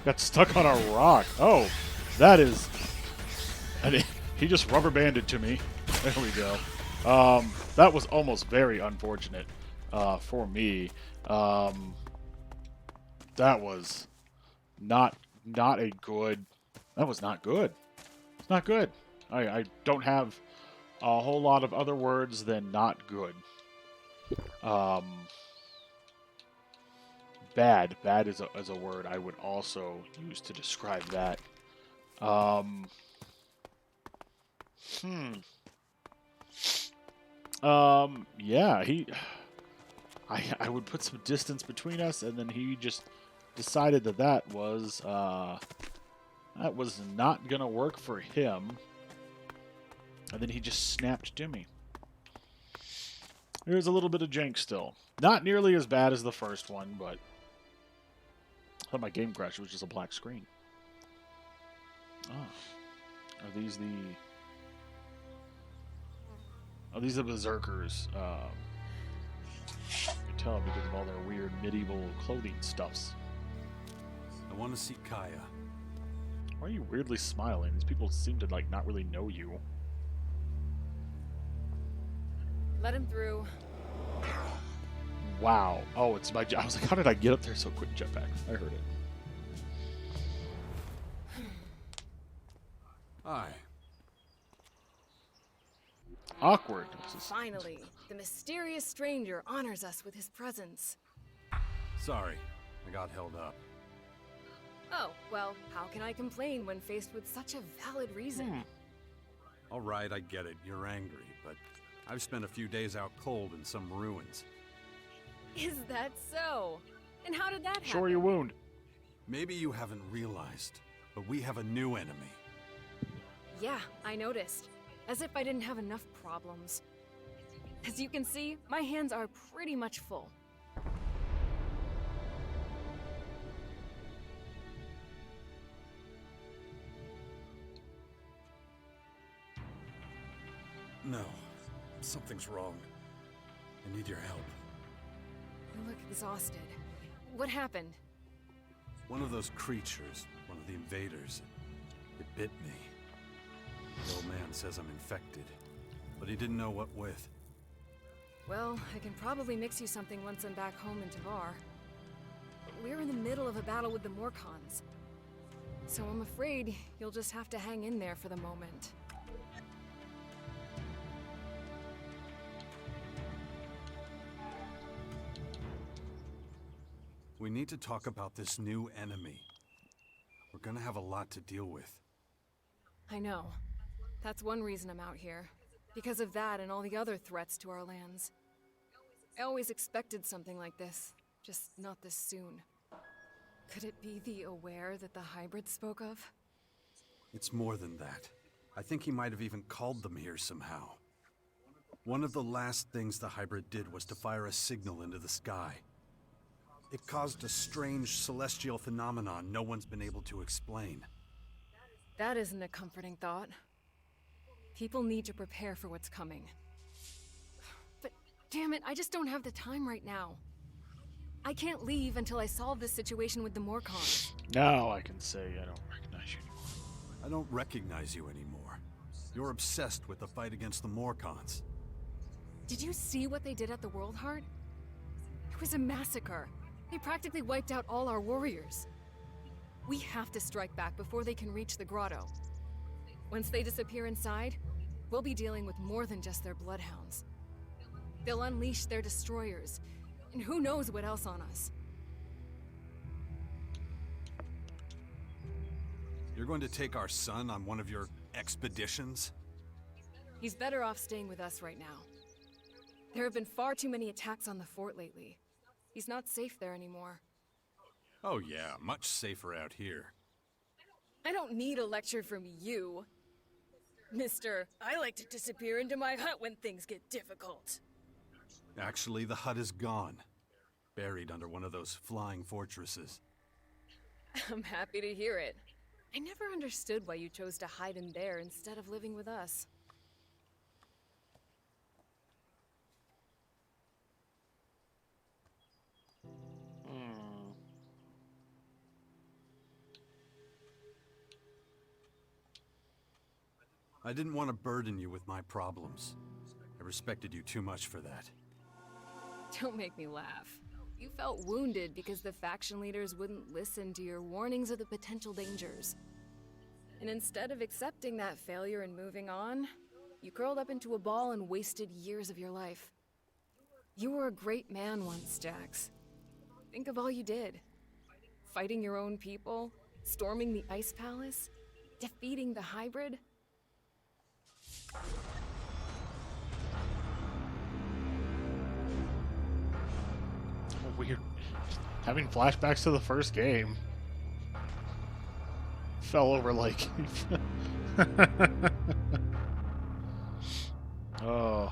Got stuck on a rock. Oh, that is... He just rubber banded to me. There we go. That was almost very unfortunate for me. That was not a good... That was not good. It's not good. I don't have a whole lot of other words than not good. Bad. Bad is a word I would also use to describe that. Yeah, I would put some distance between us, and then he just decided that was not gonna work for him. And then he just snapped to me. There's a little bit of jank still. Not nearly as bad as the first one, but I thought my game crashed. It was just a black screen. Ah. Are these the... Oh, these are berserkers. You can tell because of all their weird medieval clothing stuffs. I want to see Kaya. Why are you weirdly smiling? These people seem to, like, not really know you. Let him through. Wow. Oh, it's my... I was like, how did I get up there so quick, jetpack? I heard it. Hi. Awkward. Finally, the mysterious stranger honors us with his presence. Sorry, I got held up. Oh, well, how can I complain when faced with such a valid reason? All right, I get it. You're angry, but I've spent a few days out cold in some ruins. Is that so? And how did that happen? Show her your wound. Maybe you haven't realized, but we have a new enemy. Yeah, I noticed. As if I didn't have enough problems. As you can see, my hands are pretty much full. No, something's wrong. I need your help. You look exhausted. What happened? One of those creatures, one of the invaders, it bit me. The old man says I'm infected, but he didn't know what with. Well, I can probably mix you something once I'm back home in Tavar. But we're in the middle of a battle with the Morcons. So I'm afraid you'll just have to hang in there for the moment. We need to talk about this new enemy. We're gonna have a lot to deal with. I know. That's one reason I'm out here. Because of that and all the other threats to our lands. I always expected something like this, just not this soon. Could it be the Aware that the hybrid spoke of? It's more than that. I think he might have even called them here somehow. One of the last things the hybrid did was to fire a signal into the sky. It caused a strange celestial phenomenon no one's been able to explain. That isn't a comforting thought. People need to prepare for what's coming. But damn it, I just don't have the time right now. I can't leave until I solve this situation with the Morcons. Now I can say I don't recognize you anymore. I don't recognize you anymore. You're obsessed with the fight against the Morcons. Did you see what they did at the World Heart? It was a massacre. They practically wiped out all our warriors. We have to strike back before they can reach the grotto. Once they disappear inside, we'll be dealing with more than just their bloodhounds. They'll unleash their destroyers, and who knows what else on us. You're going to take our son on one of your expeditions? He's better off staying with us right now. There have been far too many attacks on the fort lately. He's not safe there anymore. Oh yeah, much safer out here. I don't need a lecture from you. Mister, I like to disappear into my hut when things get difficult. Actually, the hut is gone. Buried under one of those flying fortresses. I'm happy to hear it. I never understood why you chose to hide in there instead of living with us. I didn't want to burden you with my problems. I respected you too much for that. Don't make me laugh. You felt wounded because the faction leaders wouldn't listen to your warnings of the potential dangers. And instead of accepting that failure and moving on, you curled up into a ball and wasted years of your life. You were a great man once, Jax. Think of all you did. Fighting your own people, storming the Ice Palace, defeating the hybrid. Weird. Having flashbacks to the first game. Fell over like... oh.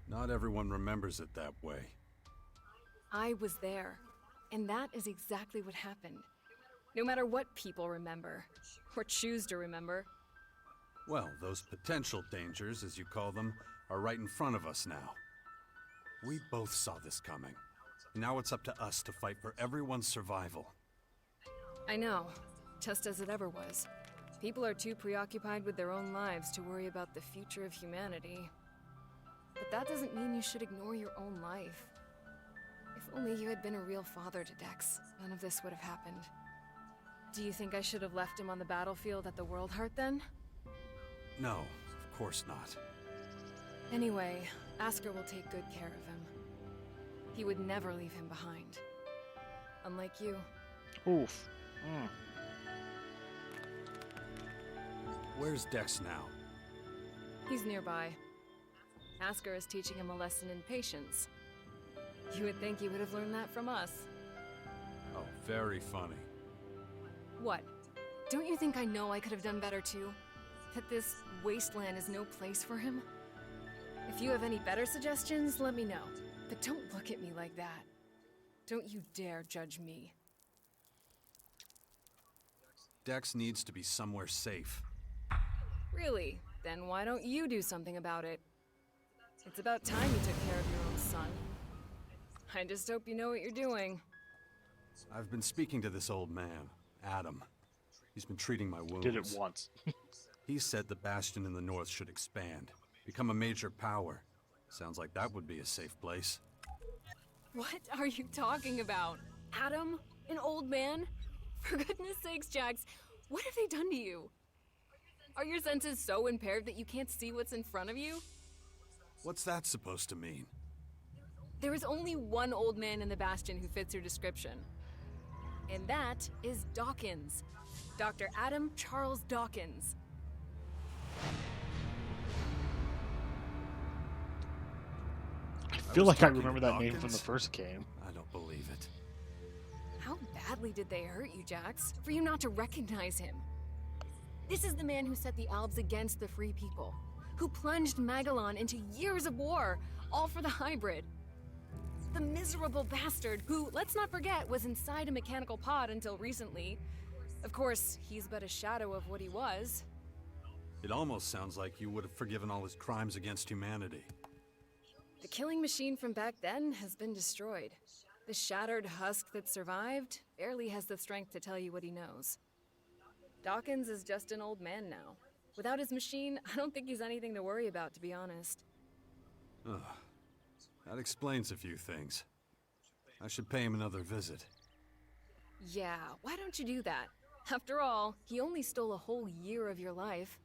Not everyone remembers it that way. I was there, and that is exactly what happened. No matter what people remember, or choose to remember. Well, those potential dangers, as you call them, are right in front of us now. We both saw this coming. Now it's up to us to fight for everyone's survival. I know, just as it ever was. People are too preoccupied with their own lives to worry about the future of humanity. But that doesn't mean you should ignore your own life. If only you had been a real father to Dex, none of this would have happened. Do you think I should have left him on the battlefield at the World Heart then? No, of course not. Anyway, Asker will take good care of him. He would never leave him behind. Unlike you. Oof. Where's Dex now? He's nearby. Asker is teaching him a lesson in patience. You would think he would have learned that from us. Oh, very funny. What? Don't you think I know I could have done better too? That this wasteland is no place for him? If you have any better suggestions, let me know. But don't look at me like that. Don't you dare judge me. Dex needs to be somewhere safe. Really? Then why don't you do something about it? It's about time you took care of your own son. I just hope you know what you're doing. I've been speaking to this old man, Adam. He's been treating my wounds. Did it once. He said the Bastion in the north should expand, become a major power. Sounds like that would be a safe place. What are you talking about? Adam? An old man? For goodness sakes, Jax, what have they done to you? Are your senses so impaired that you can't see what's in front of you? What's that supposed to mean? There is only one old man in the Bastion who fits your description. And that is Dawkins. Dr. Adam Charles Dawkins. I feel like I remember that name from the first game. I don't believe it. How badly did they hurt you, Jax, for you not to recognize him? This is the man who set the Alves against the Free People, who plunged Magellan into years of war, all for the hybrid. The miserable bastard who, let's not forget, was inside a mechanical pod until recently. Of course, he's but a shadow of what he was. It almost sounds like you would have forgiven all his crimes against humanity. The killing machine from back then has been destroyed. The shattered husk that survived barely has the strength to tell you what he knows. Dawkins is just an old man now. Without his machine, I don't think he's anything to worry about, to be honest. Ugh. That explains a few things. I should pay him another visit. Yeah, why don't you do that? After all, he only stole a whole year of your life.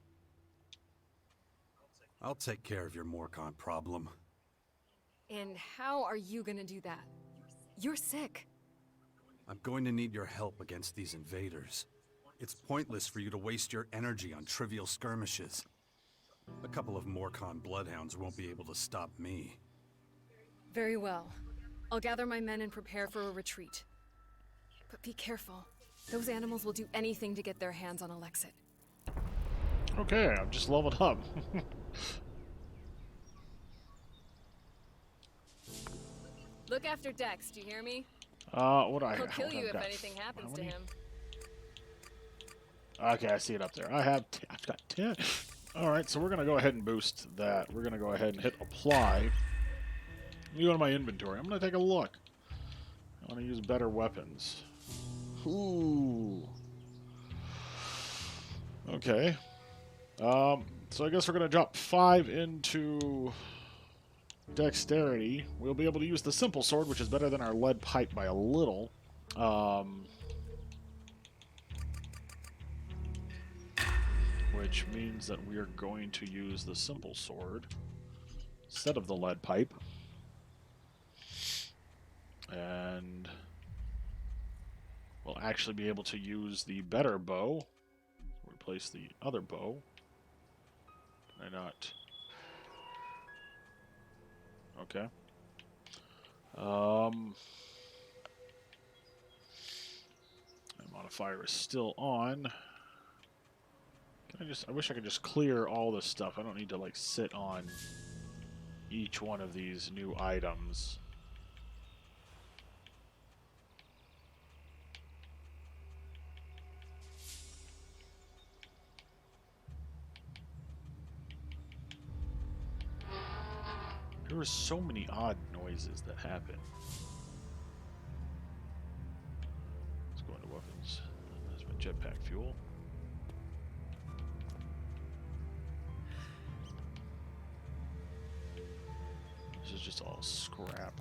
I'll take care of your Morcon problem. And how are you gonna do that? You're sick. I'm going to need your help against these invaders. It's pointless for you to waste your energy on trivial skirmishes. A couple of Morcon bloodhounds won't be able to stop me. Very well. I'll gather my men and prepare for a retreat. But be careful. Those animals will do anything to get their hands on Alexit. Okay, I've just leveled up. Look after Dex, do you hear me? What do I He'll have? kill you if Got anything happens how to many? him. Okay, I see it up there. I've got 10. Alright, so we're going to go ahead and boost that. We're going to go ahead and hit apply. Let me go to my inventory. I'm going to take a look. I want to use better weapons. Ooh. Okay. So I guess we're going to drop 5 into dexterity. We'll be able to use the simple sword, which is better than our lead pipe by a little. Which means that we are going to use the simple sword instead of the lead pipe. And we'll actually be able to use the better bow. Replace the other bow. Can I not? Okay. My modifier is still on. I wish I could just clear all this stuff. I don't need to like sit on each one of these new items. There are so many odd noises that happen. Let's go into weapons. That's my jetpack fuel. This is just all scrap.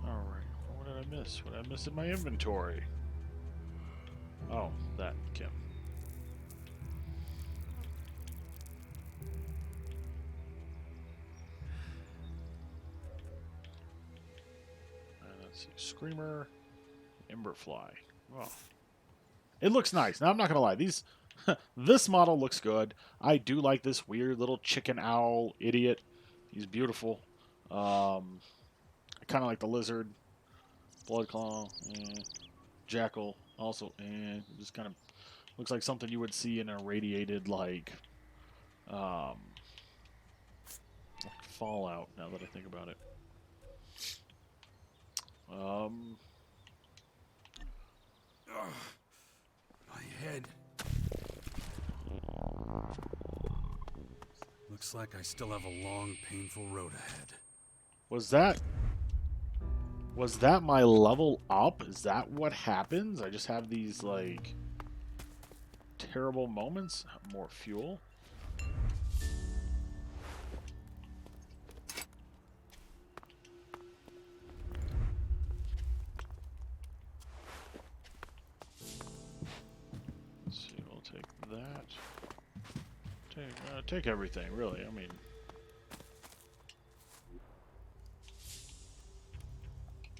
Alright. miss? What did I miss in my inventory? Oh, that, Kim. Let's see. Screamer, Emberfly. Oh. It looks nice. Now, I'm not going to lie. These, this model looks good. I do like this weird little chicken owl idiot. He's beautiful. I kind of like the lizard. Bloodclaw. Jackal. Also, just kind of looks like something you would see in a radiated, like Fallout, now that I think about it. My head. Looks like I still have a long, painful road ahead. Was that my level up? Is that what happens? I just have these, like, terrible moments? More fuel? Let's see, we'll take that. Take everything, really. I mean...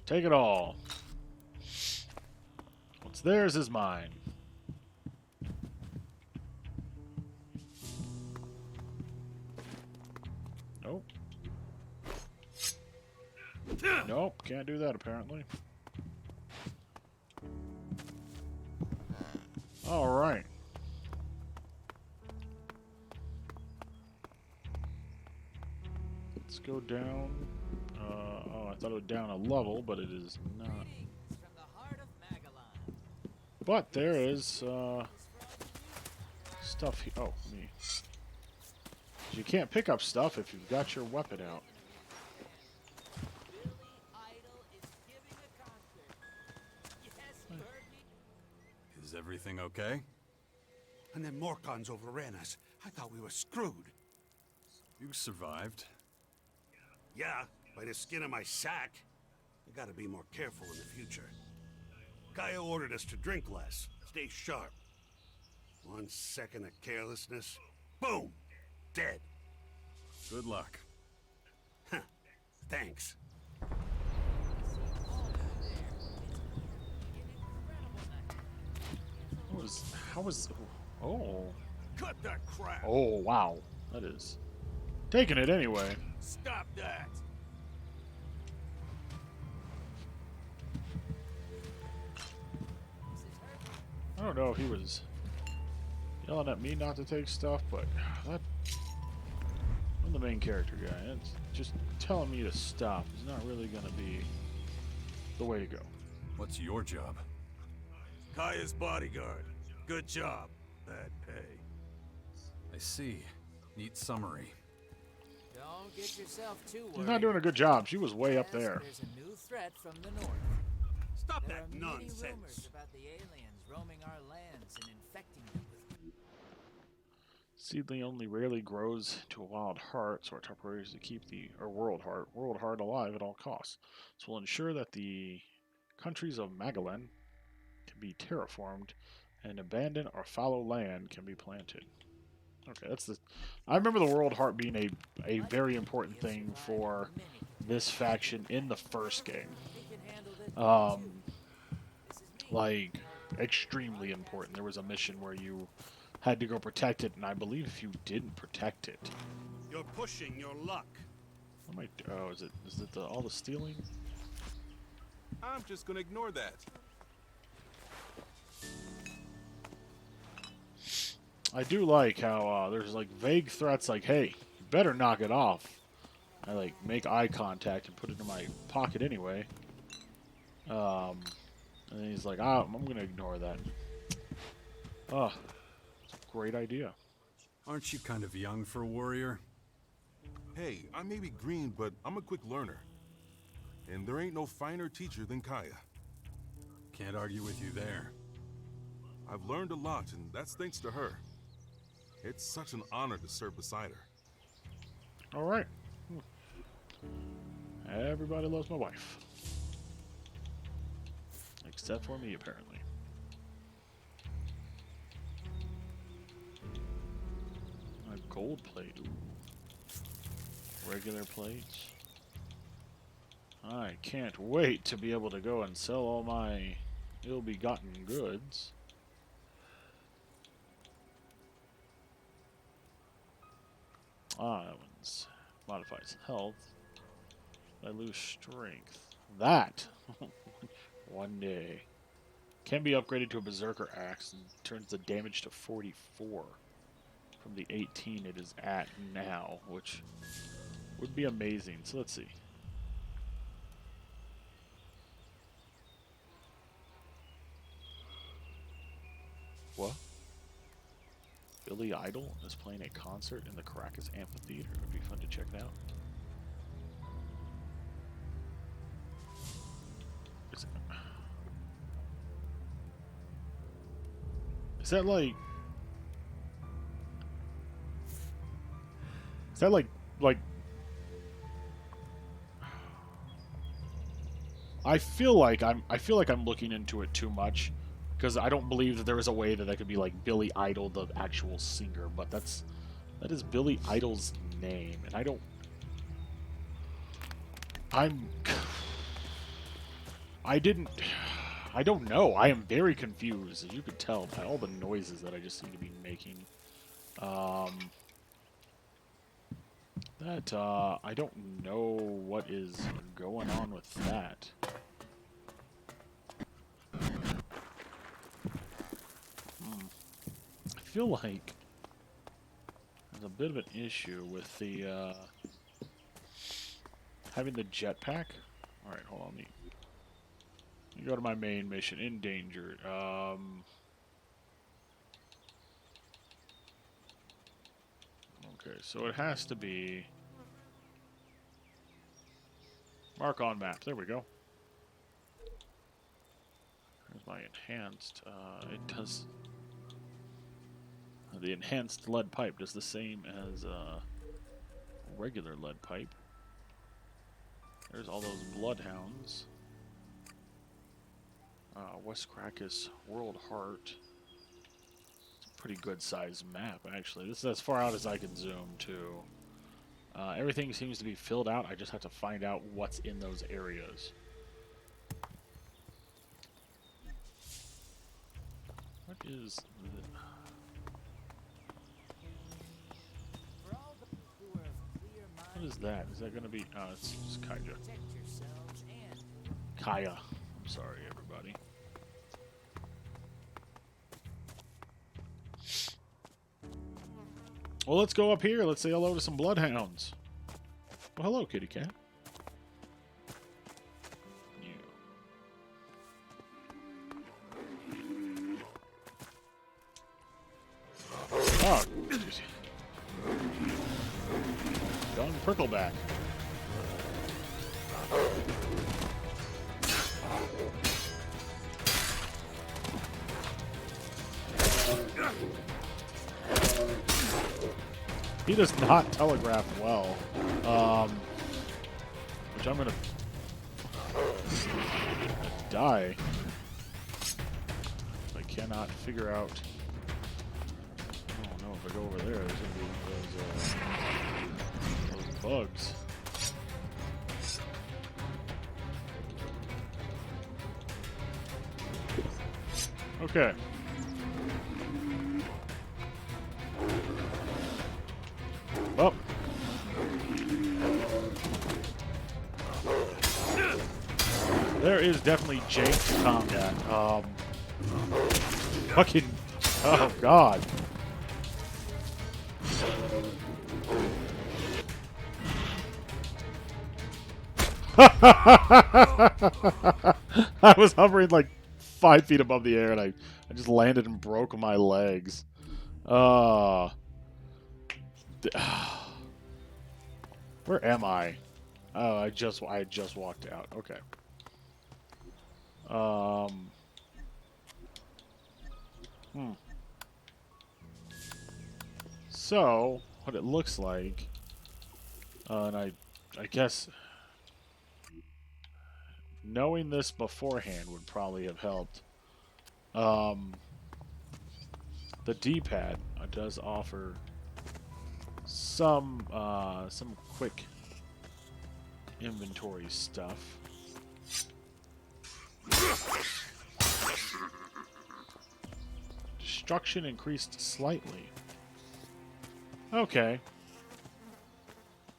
Take it all. What's theirs is mine. Nope. Nope, can't do that apparently. Alright. Let's go down. Oh, I thought it would down a level, but it is not. But there is stuff here. Oh, me. You can't pick up stuff if you've got your weapon out. Is everything okay? And then Morcons overran us. I thought we were screwed. You survived. Yeah, by the skin of my sack. I gotta be more careful in the future. Kaya ordered us to drink less, stay sharp. 1 second of carelessness, boom, dead. Good luck. Huh, thanks. How was, oh. Cut that crap. Oh, wow. That is. Taking it anyway. Stop that. I don't know if he was yelling at me not to take stuff, but that... I'm the main character guy. It's just telling me to stop is not really going to be the way to go. What's your job? Kaya's bodyguard. Good job. Bad pay. I see. Neat summary. Don't get yourself too worried. She's not doing a good job. She was way up there. There's a new threat from the north. Stop There that are many nonsense. rumors about the aliens roaming our lands and infecting them with. Seedling only rarely grows to a wild heart, so our top priority is to keep the world heart alive at all costs. This will ensure that the countries of Magalan can be terraformed and abandoned or fallow land can be planted. Okay, that's the. I remember the world heart being a very important thing for this faction in the first game. Like extremely important. There was a mission where you had to go protect it, and I believe if you didn't protect it, You're pushing your luck. what am I? Oh, is it all the stealing? I'm just gonna ignore that. I do like how there's like vague threats like, hey, you better knock it off. I like make eye contact and put it in my pocket anyway. And then he's like, I'm going to ignore that. Oh, it's a great idea. Aren't you kind of young for a warrior? Hey, I may be green, but I'm a quick learner. And there ain't no finer teacher than Kaya. Can't argue with you there. I've learned a lot, and that's thanks to her. It's such an honor to serve beside her. All right. Everybody loves my wife. Except for me, apparently. A gold plate. Ooh. Regular plates. I can't wait to be able to go and sell all my ill-begotten goods. Ah, that one's modifies health. I lose strength. That one day can be upgraded to a berserker axe and turns the damage to 44 from the 18 it is at now, which would be amazing. So let's see. What? Billy Idol is playing a concert in the Caracas Amphitheater. It would be fun to check it out. Is that like... Is that like... I feel like I'm looking into it too much, because I don't believe that there is a way that could be like Billy Idol, the actual singer, but that is Billy Idol's name, and I don't know. I am very confused, as you could tell by all the noises that I just seem to be making. I don't know what is going on with that. I feel like there's a bit of an issue with the, having the jetpack. Alright, hold on. You go to my main mission, Endangered. Okay, so it has to be... Mark on map. There we go. There's my enhanced. It does... The enhanced lead pipe does the same as regular lead pipe. There's all those bloodhounds. West Caracas World Heart. It's a pretty good sized map, actually. This is as far out as I can zoom, too. Everything seems to be filled out. I just have to find out what's in those areas. What is... What is that? Is that going to be... Oh, it's Kaija. Kaya. I'm sorry, everybody. Well, let's go up here. Let's say hello to some bloodhounds. Well, hello, kitty cat. Oh, Gun Prickleback. He does not telegraph well, which I'm gonna die if I cannot figure out. Oh no! If I go over there, there's gonna be those bugs. Okay. Oh. There is definitely Jake to combat. Fucking. Oh, God. I was hovering like 5 feet above the air and I just landed and broke my legs. Where am I? Oh, I just walked out. Okay. So, what it looks like, and I guess knowing this beforehand would probably have helped. The D-pad does offer some quick inventory stuff. Destruction increased slightly. Okay.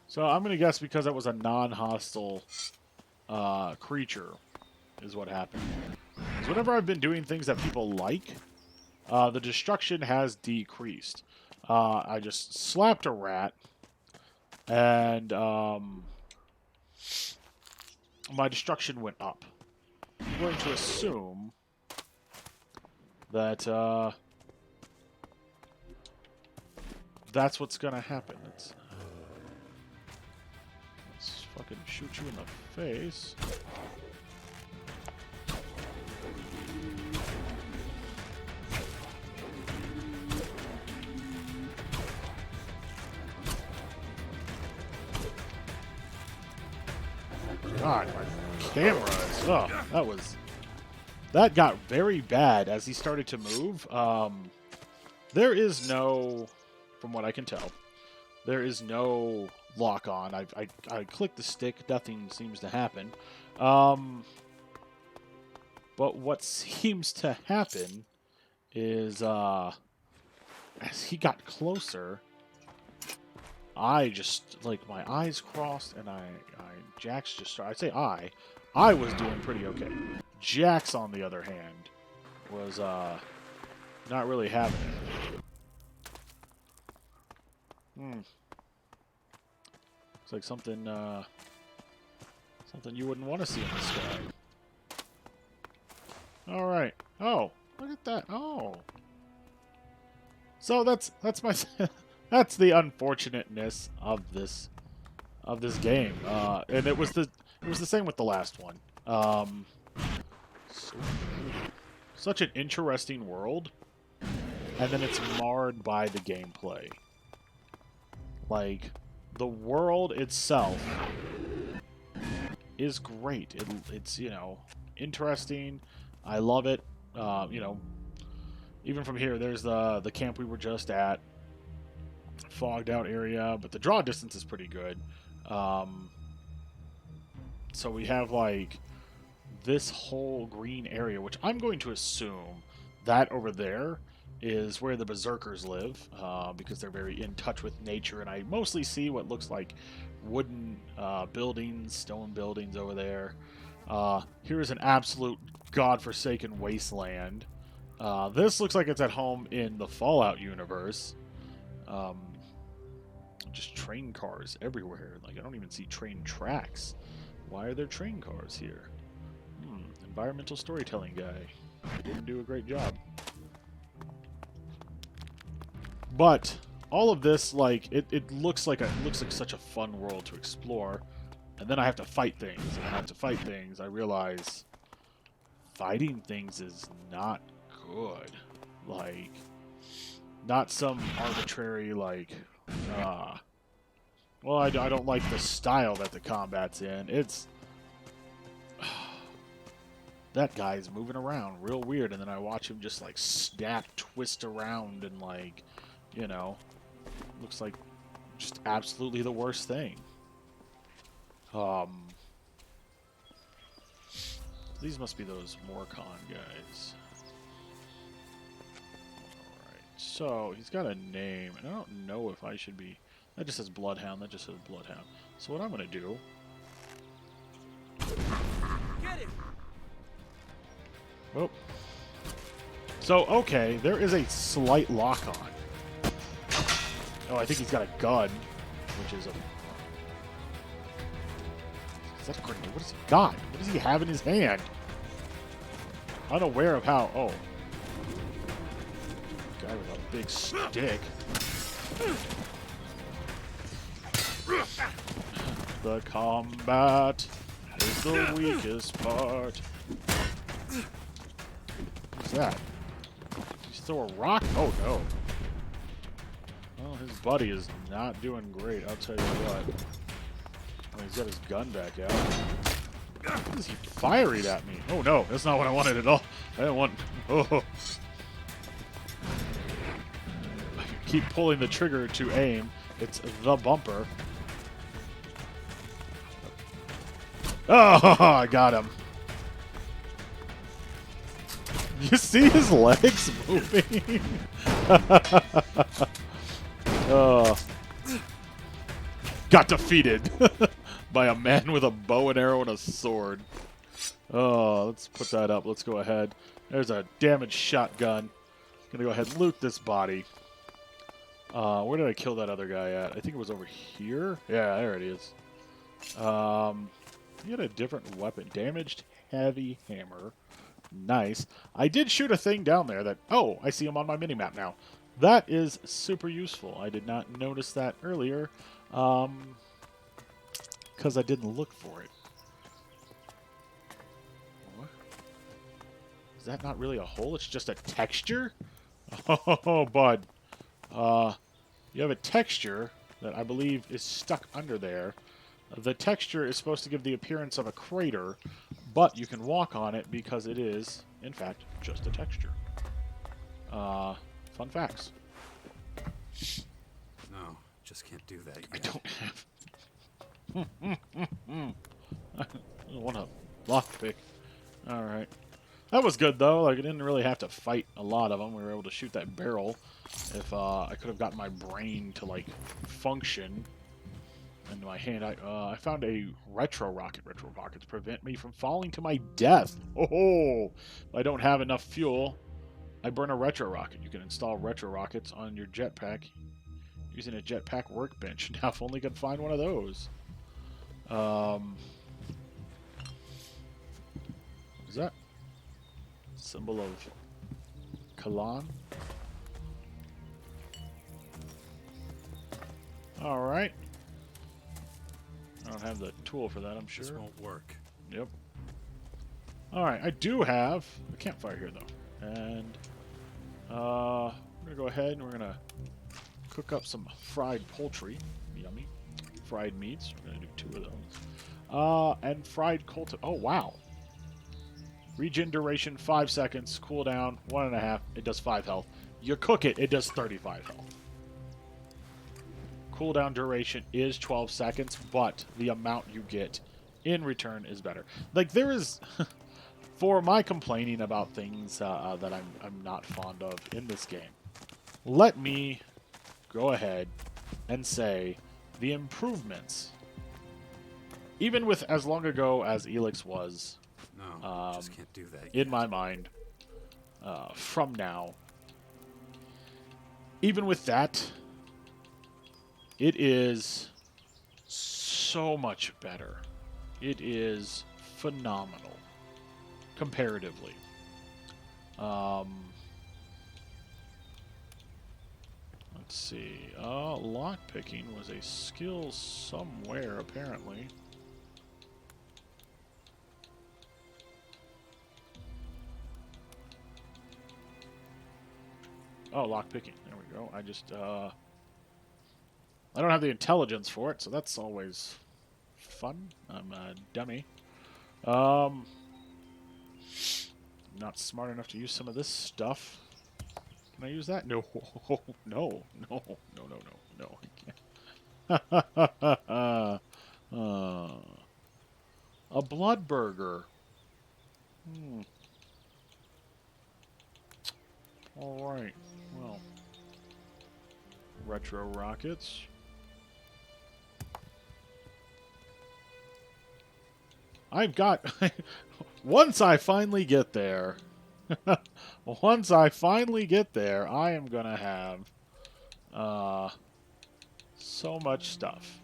So I'm gonna guess because it was a non-hostile creature is what happened. Because whenever I've been doing things that people like, the destruction has decreased. I just slapped a rat, and my destruction went up. I'm going to assume that that's what's going to happen. Let's fucking shoot you in the face. God, my camera is... Oh, that got very bad as he started to move. There is no... From what I can tell, there is no lock on. I click the stick, nothing seems to happen. But what seems to happen is, as he got closer, I just, like, my eyes crossed, and Jax just started... I say I was doing pretty okay. Jax, on the other hand, was, not really having it. Looks like something you wouldn't want to see in the sky. Alright. Oh, look at that. Oh. So that's my... That's the unfortunateness of this game, and it was the same with the last one. Such an interesting world, and then it's marred by the gameplay. Like, the world itself is great. It's you know, interesting. I love it. You know, even from here, there's the camp we were just at. Fogged out area, but the draw distance is pretty good. So we have like this whole green area, which I'm going to assume that over there is where the berserkers live, because they're very in touch with nature, and I mostly see what looks like wooden buildings, stone buildings over there. Here is an absolute godforsaken wasteland. This looks like it's at home in the Fallout universe. Just train cars everywhere. Like, I don't even see train tracks. Why are there train cars here? Environmental storytelling guy. Didn't do a great job. But all of this, like, it looks like such a fun world to explore. And then I have to fight things. And I have to fight things. I realize fighting things is not good. Like, not some arbitrary, like, well, I don't like the style that the combat's in. It's... that guy's moving around real weird, and then I watch him just, like, snap, twist around, and, like, you know, looks like just absolutely the worst thing. These must be those Morcon guys. So, he's got a name, and I don't know if I should be... That just says Bloodhound, that just says Bloodhound. So what I'm going to do... Get it! Oh. So, okay, there is a slight lock-on. Oh, I think he's got a gun, which is a... Is that a grenade? What has he got? What does he have in his hand? Unaware of how... Oh. Guy with a big stick. The combat is the weakest part. What's that? Did he throw a rock? Oh no. Well, his buddy is not doing great, I'll tell you what. Oh, he's got his gun back out. What is he firing at me? Oh no, that's not what I wanted at all. I didn't want... Oh. I keep pulling the trigger to aim. It's the bumper. Oh, I got him. You see his legs moving? Oh. Got defeated by a man with a bow and arrow and a sword. Oh, let's put that up. Let's go ahead. There's a damaged shotgun. Gonna go ahead and loot this body. Where did I kill that other guy at? I think it was over here. Yeah, there it is. He had a different weapon. Damaged heavy hammer. Nice. I did shoot a thing down there that... Oh, I see him on my minimap now. That is super useful. I did not notice that earlier. Because I didn't look for it. What? Is that not really a hole? It's just a texture? Oh, bud. You have a texture that I believe is stuck under there. The texture is supposed to give the appearance of a crater, but you can walk on it because it is, in fact, just a texture. Fun facts. No, just can't do that yet. I don't have... I don't want to lockpick. Alright. That was good, though. Like, I didn't really have to fight a lot of them. We were able to shoot that barrel. If I could have gotten my brain to, like, function in my hand. I found a retro rocket. Retro rockets prevent me from falling to my death. Oh! If I don't have enough fuel, I burn a retro rocket. You can install retro rockets on your jetpack using a jetpack workbench. Now, if only I could find one of those. What is that? Symbol of Kalan. Alright. I don't have the tool for that, I'm sure. This won't work. Yep. Alright, I do have a campfire here, though. And, we're going to go ahead and we're going to cook up some fried poultry. Yummy. Fried meats. We're going to do 2 of those. And fried cold... Oh, wow. Regen duration, 5 seconds. Cooldown, 1.5. It does 5 health. You cook it, it does 35 health. Cooldown duration is 12 seconds, but the amount you get in return is better. Like, there is... for my complaining about things that I'm not fond of in this game, let me go ahead and say the improvements, even with as long ago as Elex was, No, just can't do that yet. in my mind, from now, even with that, it is so much better. It is phenomenal, comparatively. Let's see. Lockpicking was a skill somewhere, apparently. Oh, lockpicking. There we go. I just, I don't have the intelligence for it, so that's always fun. I'm a dummy. Not smart enough to use some of this stuff. Can I use that? No. No. No. No, no, no. No, I can't. A blood burger. Alright. Well. Retro rockets. I've got... once I finally get there... once I finally get there, I am going to have so much stuff.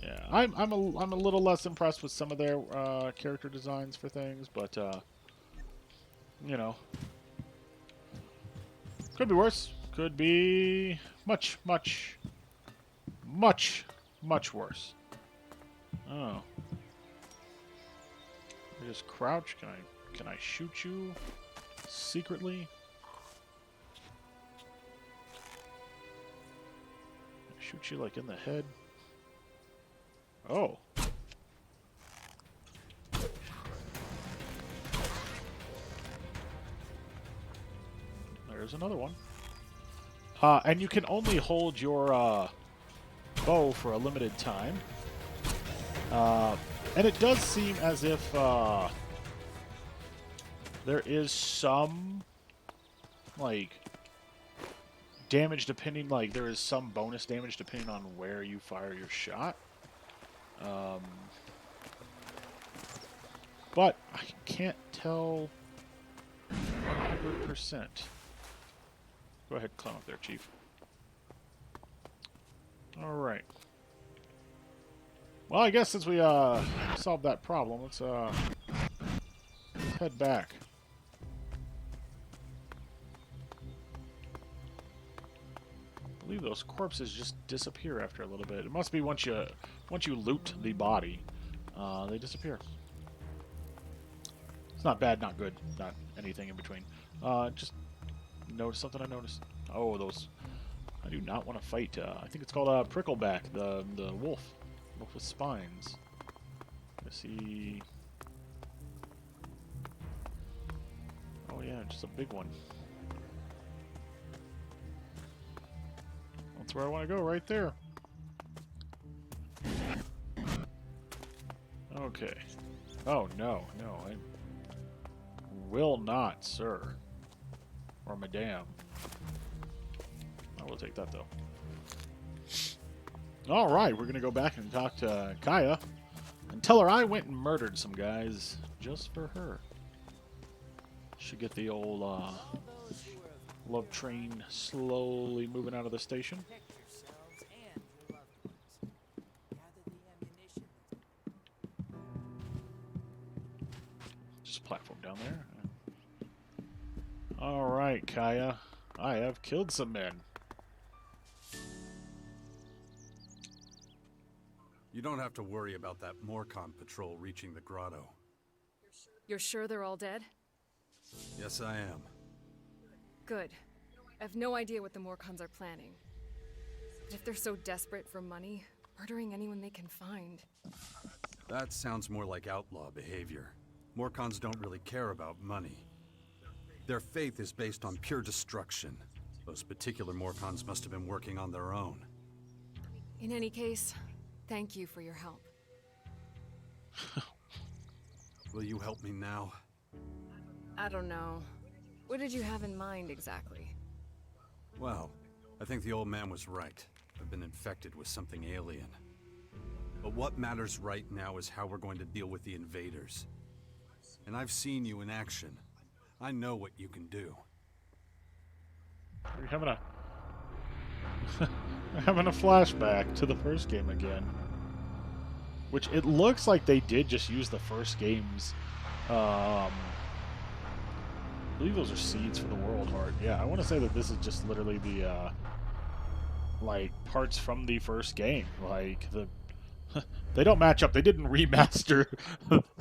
Yeah, I'm a little less impressed with some of their character designs for things, but you know, could be worse. Could be much worse. Oh, I just crouch. Can I shoot you secretly? Shoot you like in the head. Oh. there's another one. And you can only hold your bow for a limited time. And it does seem as if there is some, like, damage depending, like, there is some bonus damage depending on where you fire your shot. But I can't tell 100%. Go ahead, climb up there, Chief. Alright. Well, I guess since we solved that problem, let's head back. I believe those corpses just disappear after a little bit. It must be once you loot the body, they disappear. It's not bad, not good, not anything in between. Just notice something I noticed. Oh, those. I do not want to fight. I think it's called Prickleback, the wolf. Wolf with spines. Let's see. Oh yeah, just a big one. That's where I want to go, right there. Okay. Oh no, no, I will not, sir. Or madame. I will take that, though. Alright, we're going to go back and talk to Kaya and tell her I went and murdered some guys just for her. Should get the old love train slowly moving out of the station. Just a platform down there. Alright, Kaya. I have killed some men. You don't have to worry about that Morcon patrol reaching the grotto. You're sure they're all dead? Yes, I am. Good. I have no idea what the Morcons are planning. But if they're so desperate for money, murdering anyone they can find. That sounds more like outlaw behavior. Morcons don't really care about money. Their faith is based on pure destruction. Those particular Morcons must have been working on their own. In any case, thank you for your help. Will you help me now? I don't know. What did you have in mind exactly? Well, I think the old man was right. I've been infected with something alien. But what matters right now is how we're going to deal with the invaders. And I've seen you in action. I know what you can do. We're having a we're having a flashback to the first game again. Which it looks like they did just use the first game's I believe those are seeds for the World Heart. Yeah, I want to say that this is just literally the like parts from the first game. Like the they don't match up. They didn't remaster.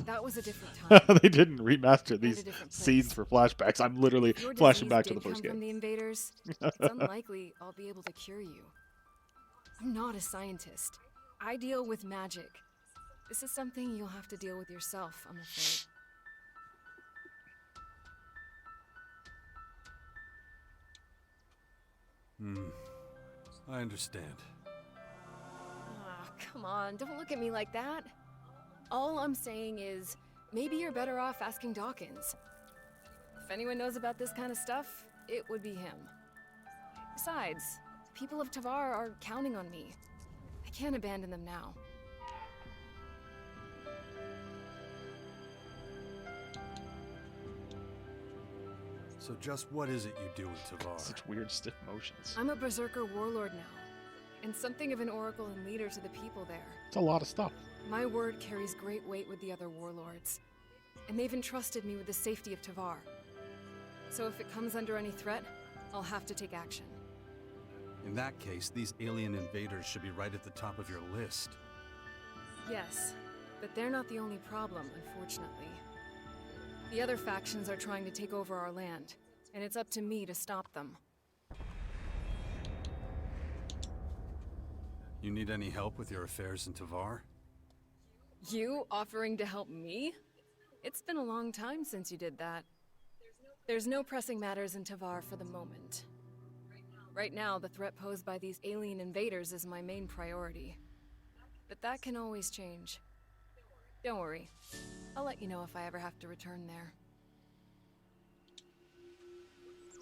That was a different time. They didn't remaster these scenes for flashbacks. I'm literally flashing back to the first game. From the invaders, it's unlikely I'll be able to cure you. I'm not a scientist. I deal with magic. This is something you'll have to deal with yourself, I'm afraid. I understand. Ah, come on, don't look at me like that. All I'm saying is, maybe you're better off asking Dawkins. If anyone knows about this kind of stuff, it would be him. Besides, the people of Tavar are counting on me. I can't abandon them now. So just what is it you do with Tavar? Such weird stiff motions. I'm a Berserker warlord now, and something of an oracle and leader to the people there. It's a lot of stuff. My word carries great weight with the other warlords, and they've entrusted me with the safety of Tavar. So if it comes under any threat, I'll have to take action. In that case, these alien invaders should be right at the top of your list. Yes, but they're not the only problem, unfortunately. The other factions are trying to take over our land, and it's up to me to stop them. You need any help with your affairs in Tavar? You offering to help me? It's been a long time since you did that. There's no pressing matters in Tavar for the moment. Right now, the threat posed by these alien invaders is my main priority. But that can always change. Don't worry. I'll let you know if I ever have to return there.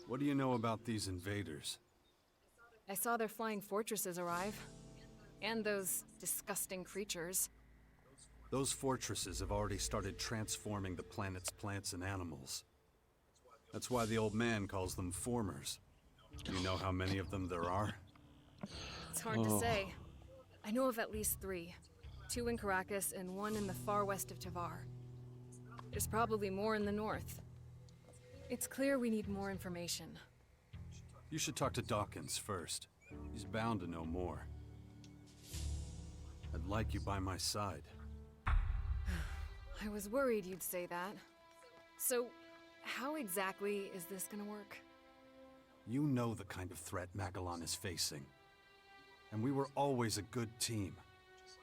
What do you know about these invaders? I saw their flying fortresses arrive. And those disgusting creatures. Those fortresses have already started transforming the planet's plants and animals. That's why the old man calls them formers. Do you know how many of them there are? It's hard to say. I know of at least 3. 2 in Caracas and 1 in the far west of Tavar. There's probably more in the north. It's clear we need more information. You should talk to Dawkins first. He's bound to know more. I'd like you by my side. I was worried you'd say that. So, how exactly is this gonna work? You know the kind of threat Magellan is facing. And we were always a good team.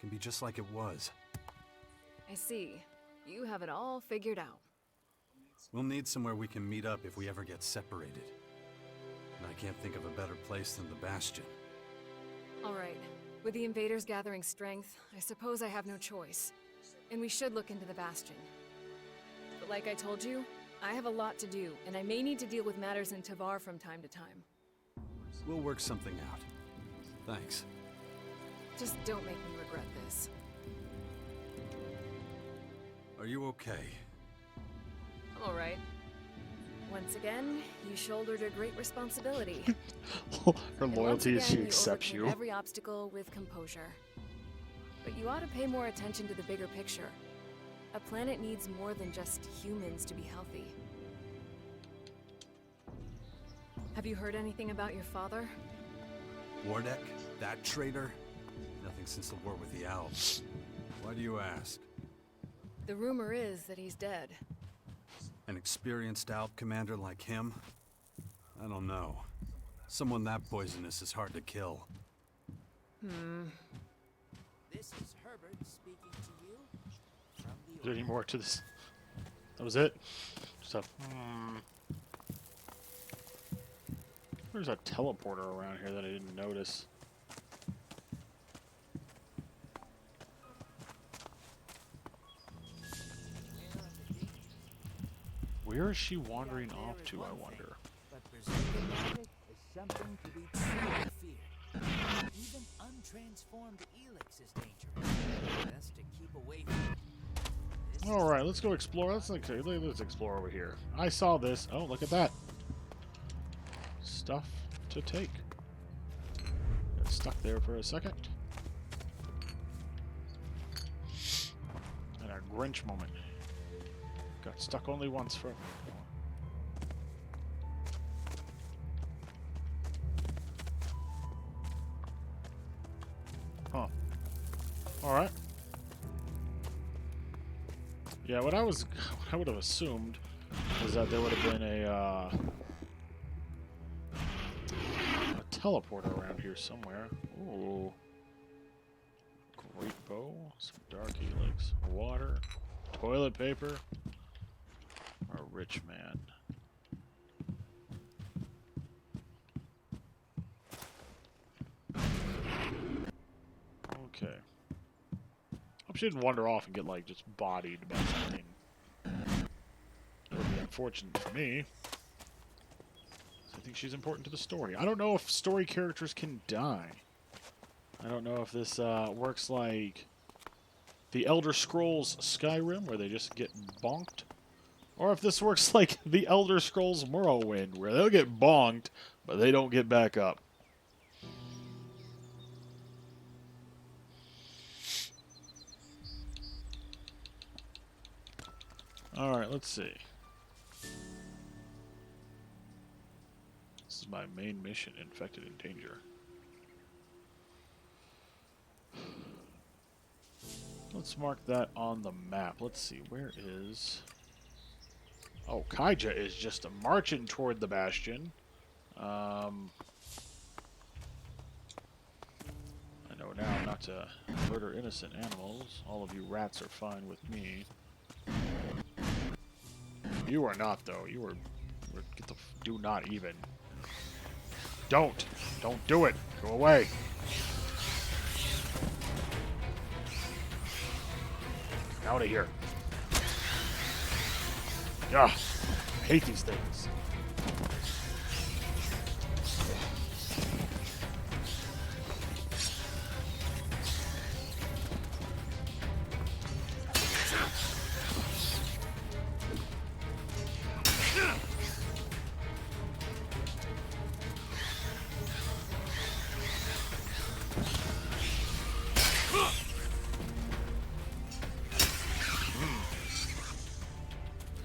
Can be just like it was. I see. You have it all figured out. We'll need somewhere we can meet up if we ever get separated. And I can't think of a better place than the Bastion. All right. With the invaders gathering strength, I suppose I have no choice. And we should look into the Bastion. But like I told you, I have a lot to do, and I may need to deal with matters in Tavar from time to time. We'll work something out. Thanks. Just don't make me regret this. Are you okay? I'm all right. Once again, you shouldered a great responsibility. Her And loyalty once is she again, accepts overcame you. every obstacle with composure. But you ought to pay more attention to the bigger picture. A planet needs more than just humans to be healthy. Have you heard anything about your father? Wardek? That traitor? Nothing since the war with the Elves. Why do you ask? The rumor is that he's dead. An experienced Alp commander like him? I don't know. Someone that poisonous is hard to kill. This is Herbert speaking to you from the Is there any more to this? That was it? Just a... There's a teleporter around here that I didn't notice. Where is she wandering off to, I wonder? But preserving magic is something to be truly feared. Even untransformed Elex is dangerous. Best to keep away from it. All right, let's go explore. Let's explore over here. I saw this. Oh, look at that. Stuff to take. Got stuck there for a second. And a Grinch moment. Got stuck only once for... Huh. Alright. Yeah, what I would have assumed was that there would have been a teleporter around here somewhere. Ooh. Great bow, some dark helix, water, toilet paper, or a rich man. Okay. Hope she didn't wander off and get, like, just bodied by something. That would be unfortunate for me. I think she's important to the story. I don't know if story characters can die. I don't know if this works like the Elder Scrolls Skyrim, where they just get bonked. Or if this works like the Elder Scrolls Morrowind, where they'll get bonked, but they don't get back up. Alright, let's see. This is my main mission, Infected in Danger. Let's mark that on the map. Let's see, where is... Oh, Kaija is just marching toward the Bastion. I know now not to murder innocent animals. All of you rats are fine with me. You are not, though. You were Do not even. Don't. Don't do it. Go away. Out of here. Ugh. I hate these things.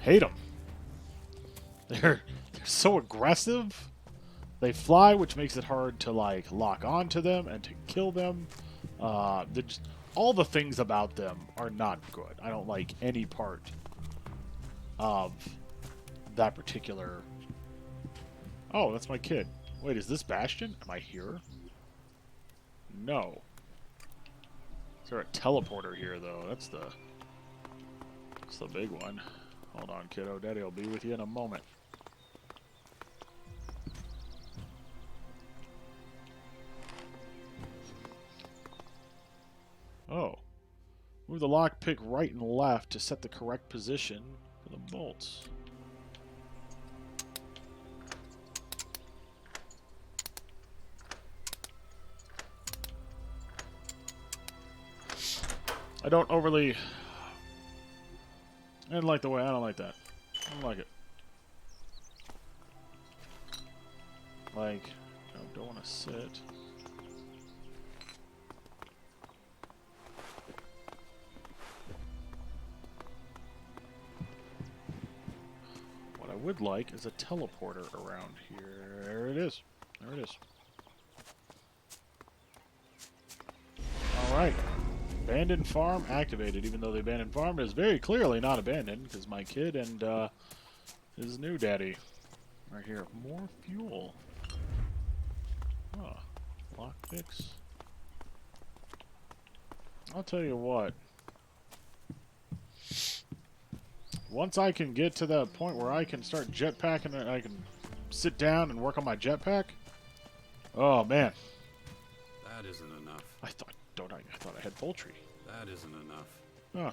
Hate them. They're so aggressive. They fly, which makes it hard to like lock onto them and to kill them. All the things about them are not good. I don't like any part of that particular. Oh, that's my kid. Wait, is this Bastion? Am I here? No. Is there a teleporter here though? That's the big one. Hold on, kiddo. Daddy will be with you in a moment. Oh. Move the lockpick right and left to set the correct position for the bolts. I don't overly... I don't like the way. I don't like that. I don't like it. Like, I don't want to sit. What I would like is a teleporter around here. There it is. There it is. Alright. Abandoned farm activated, even though the abandoned farm is very clearly not abandoned, because my kid and his new daddy are here. More fuel. Oh, lockpicks. I'll tell you what. Once I can get to that point where I can start jetpacking and I can sit down and work on my jetpack. Oh man. That isn't enough. I thought I had poultry. That isn't enough. Huh.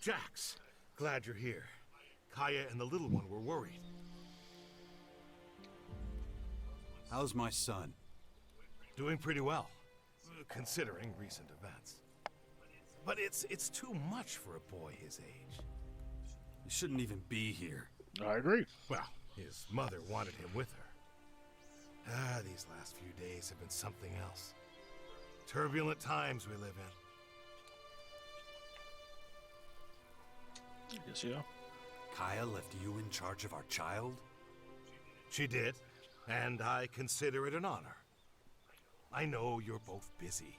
Jax, glad you're here. Kaya and the little one were worried. How's my son? Doing pretty well, considering recent events. But it's too much for a boy his age. He shouldn't even be here. I agree. Well, his mother wanted him with her. These last few days have been something else. Turbulent times we live in. Yes, yeah. Kaya left you in charge of our child? She did, and I consider it an honor. I know you're both busy,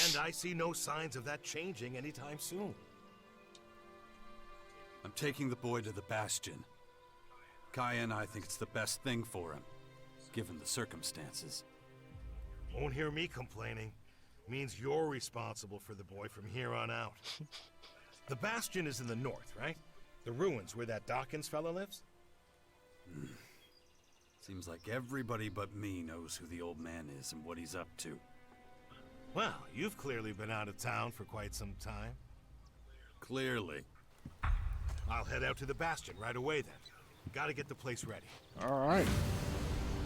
and I see no signs of that changing anytime soon. I'm taking the boy to the Bastion. Kaya and I think it's the best thing for him, given the circumstances. Won't hear me complaining. Means you're responsible for the boy from here on out. The Bastion is in the north, right? The ruins where that Dawkins fella lives? Seems like everybody but me knows who the old man is and what he's up to. Well, you've clearly been out of town for quite some time. Clearly. I'll head out to the Bastion right away then. Gotta get the place ready. Alright.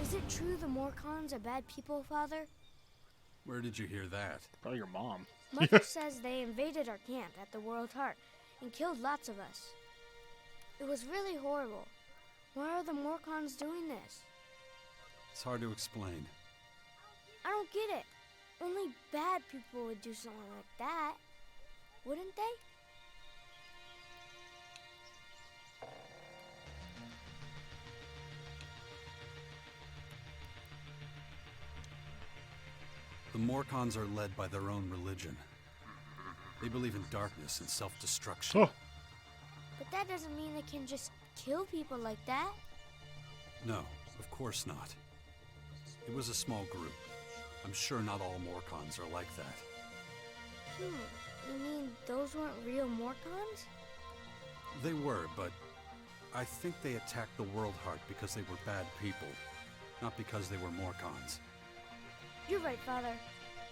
Is it true the Morcons are bad people, Father? Where did you hear that? Probably your mom. Mother says they invaded our camp at the World Heart and killed lots of us. It was really horrible. Why are the Morcons doing this? It's hard to explain. I don't get it. Only bad people would do something like that, wouldn't they? The Morcons are led by their own religion. They believe in darkness and self-destruction. Oh. But that doesn't mean they can just kill people like that. No, of course not. It was a small group. I'm sure not all Morcons are like that. You mean those weren't real Morcons? They were, but I think they attacked the World Heart because they were bad people, not because they were Morcons. You're right, Father.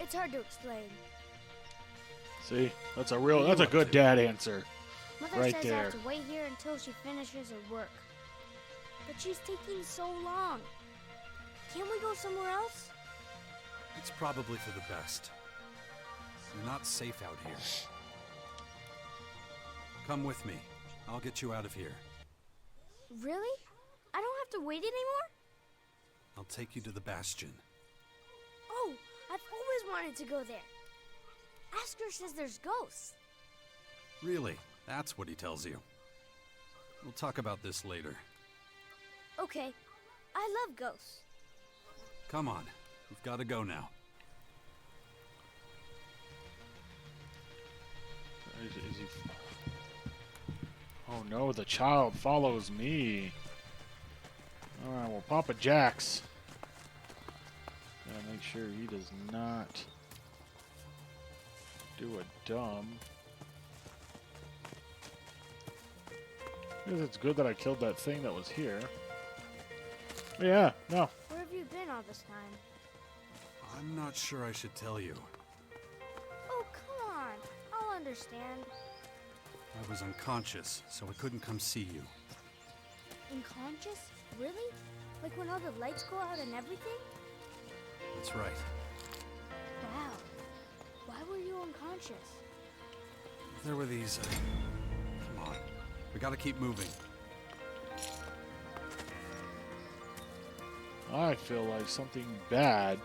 It's hard to explain. See, that's a good dad answer. Mother Right says I there. have to wait here until she finishes her work. But she's taking so long. Can't we go somewhere else? It's probably for the best. You're not safe out here. Come with me. I'll get you out of here. Really? I don't have to wait anymore? I'll take you to the Bastion. Oh, I've always wanted to go there. Asker says there's ghosts. Really? That's what he tells you. We'll talk about this later. Okay, I love ghosts. Come on. We've got to go now. Is he... Oh no, the child follows me. Alright, well, Papa Jax. Gotta make sure he does not do a dumb. I guess it's good that I killed that thing that was here. Yeah, no. Where have you been all this time? I'm not sure I should tell you. Oh, come on. I'll understand. I was unconscious, so I couldn't come see you. Unconscious? Really? Like when all the lights go out and everything? That's right. Wow. Why were you unconscious? There were these... Come on. We gotta keep moving. I feel like something bad.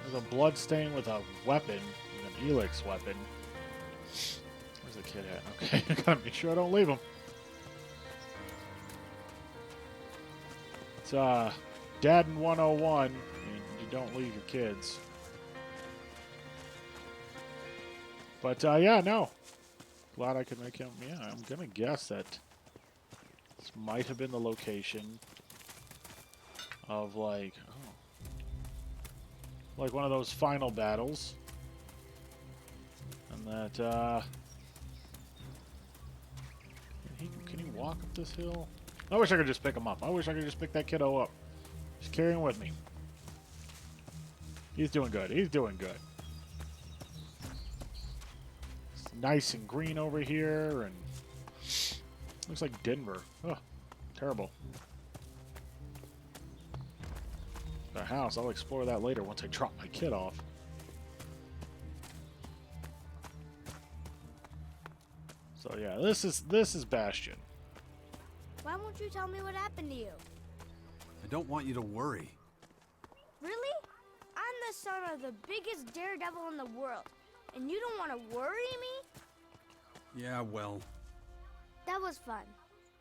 There's a blood stain with a weapon, an Elex weapon. Where's the kid at? Okay, I gotta make sure I don't leave him. It's Dad in 101. You don't leave your kids. But yeah, no. Glad I could make him. Yeah, I'm gonna guess that this might have been the location of like one of those final battles, and that can he walk up this hill? I wish I could just pick him up. I wish I could just pick that kiddo up. Just carry him with me. He's doing good. He's doing good. It's nice and green over here, and looks like Denver. Oh, terrible. The house. I'll explore that later once I drop my kid off. So yeah, this is Bastion. Why won't you tell me what happened to you? I don't want you to worry. Really? I'm the son of the biggest daredevil in the world, and you don't want to worry me? Yeah, well... That was fun.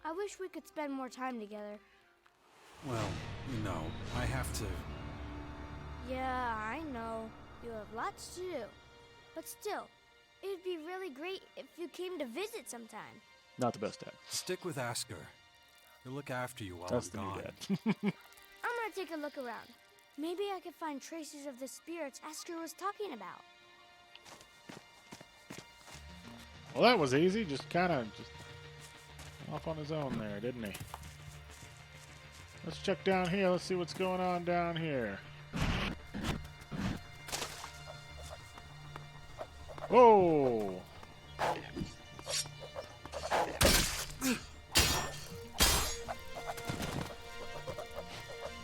I wish we could spend more time together. Well, you know, I have to... Yeah, I know. You have lots to do. But still, it'd be really great if you came to visit sometime. Not the best dad. Stick with Asker. He'll look after you while That's I'm the new gone. dad. I'm gonna take a look around. Maybe I could find traces of the spirits Asker was talking about. Well, that was easy. Just kind of off on his own there, didn't he? Let's check down here. Let's see what's going on down here. Whoa!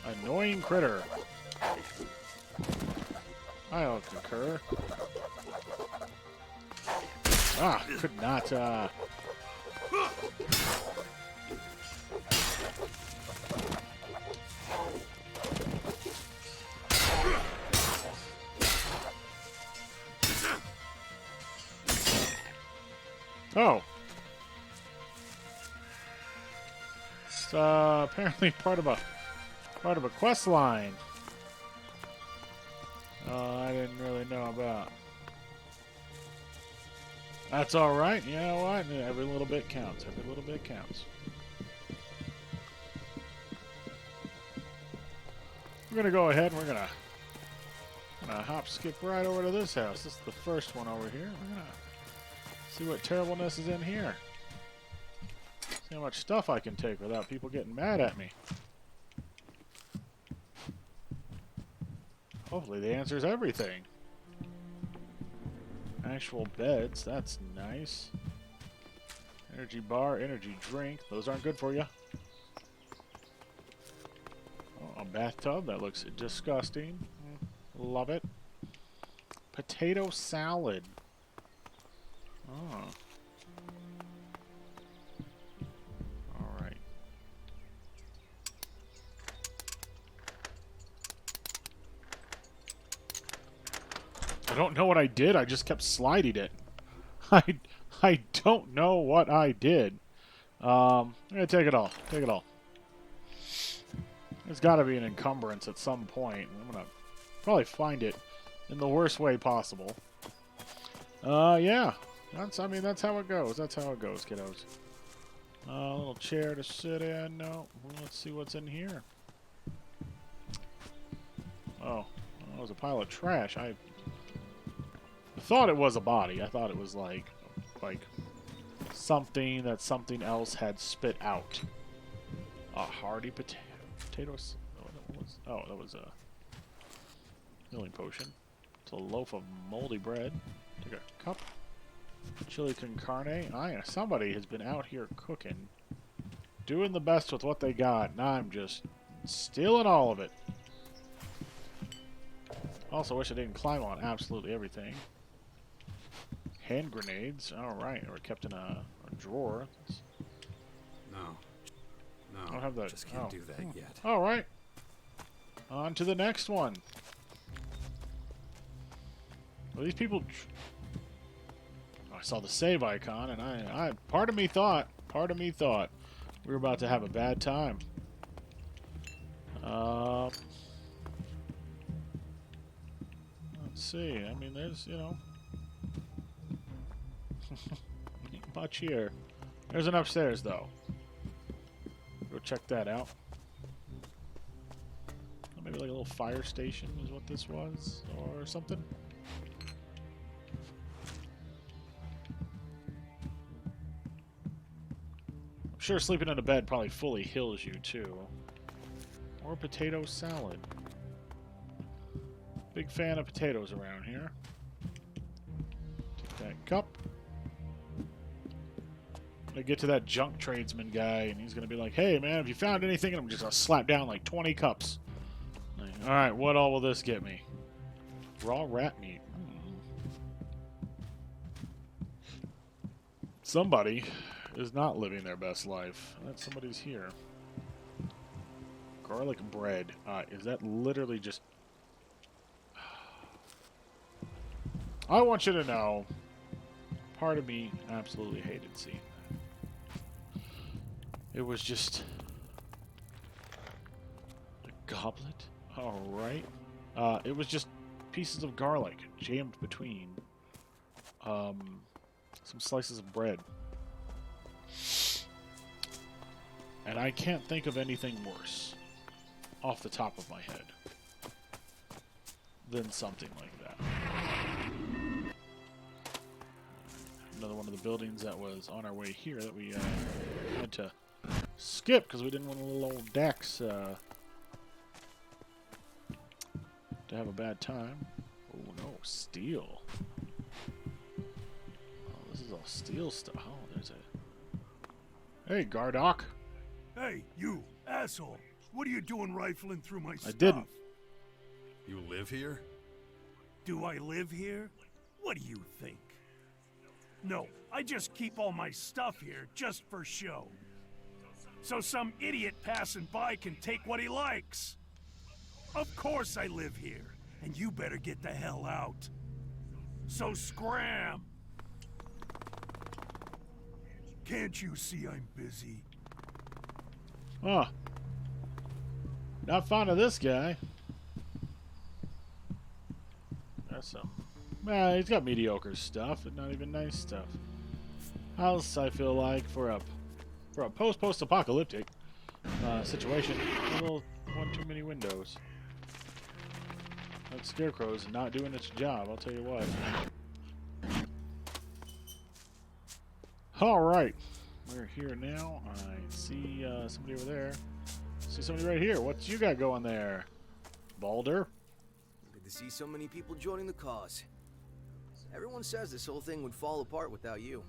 Annoying critter. I'll concur. Ah, could not, Oh. It's apparently part of a quest line. I didn't really know about. That's all right. You know what? Every little bit counts. Every little bit counts. We're gonna go ahead and we're gonna hop skip right over to this house. This is the first one over here. We're gonna See what terribleness is in here. See how much stuff I can take without people getting mad at me. Hopefully the answer is everything. Actual beds, that's nice. Energy bar, energy drink. Those aren't good for you. Oh, a bathtub, that looks disgusting. Love it. Potato salad. Oh. Alright. I don't know what I did. I just kept sliding it. I don't know what I did. I'm gonna take it all. Take it all. There's got to be an encumbrance at some point. I'm gonna probably find it in the worst way possible. Yeah. I mean, that's how it goes. That's how it goes, kiddos. A little chair to sit in. No. Let's see what's in here. Oh. That was a pile of trash. I thought it was a body. I thought it was like something that something else had spit out. A hearty potatoes. Oh, that was a healing potion. It's a loaf of moldy bread. Take a cup. Chili con carne. Somebody has been out here cooking, doing the best with what they got, and I'm just stealing all of it. Also, wish I didn't climb on absolutely everything. Hand grenades. All right, they were kept in a drawer. No. I don't have that. Just can't do that yet. All right. On to the next one. Well, these people. I saw the save icon, and part of me thought we were about to have a bad time. Let's see. I mean, there's, you know, not much here. There's an upstairs, though. Go check that out. Maybe like a little fire station is what this was, or something. I'm sure sleeping in a bed probably fully heals you, too. Or potato salad. Big fan of potatoes around here. Take that cup. I get to that junk tradesman guy, and he's gonna be like, "Hey, man, have you found anything?" And I'm just gonna slap down like 20 cups. Like, all right, what all will this get me? Raw rat meat. Somebody is not living their best life. That somebody's here. Garlic bread. Is that literally just... I want you to know, part of me absolutely hated seeing that. It was just... a goblet? Alright. It was just pieces of garlic jammed between some slices of bread. And I can't think of anything worse off the top of my head than something like that. Another one of the buildings that was on our way here that we had to skip because we didn't want a little old Dex to have a bad time. Oh no, steel. Oh, this is all steel stuff. Oh, there's a... Hey, Gardock. Hey, you, asshole. What are you doing rifling through my stuff? I didn't. You live here? Do I live here? What do you think? No, I just keep all my stuff here just for show. So some idiot passing by can take what he likes. Of course I live here, and you better get the hell out. So scram! Can't you see I'm busy? Huh. Not fond of this guy. That's some... Well, he's got mediocre stuff, and not even nice stuff. House, I feel like, for a post-apocalyptic situation, a little one too many windows. That scarecrow's not doing its job, I'll tell you what. All right. We're here now. I see somebody over there. See somebody right here. What you got going there? Balder? Good to see so many people joining the cause. Everyone says this whole thing would fall apart without you.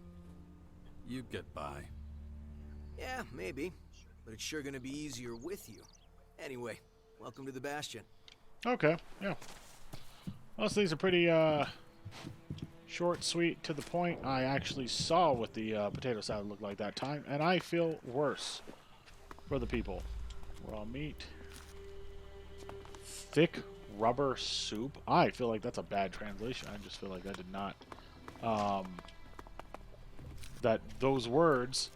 You'd get by. Yeah, maybe. But it's sure gonna be easier with you. Anyway, welcome to the Bastion. Okay, yeah. Most things are pretty short, sweet, to the point. I actually saw what the potato salad looked like that time, and I feel worse for the people. Raw meat. Thick rubber soup. I feel like that's a bad translation. I just feel like that did not... that those words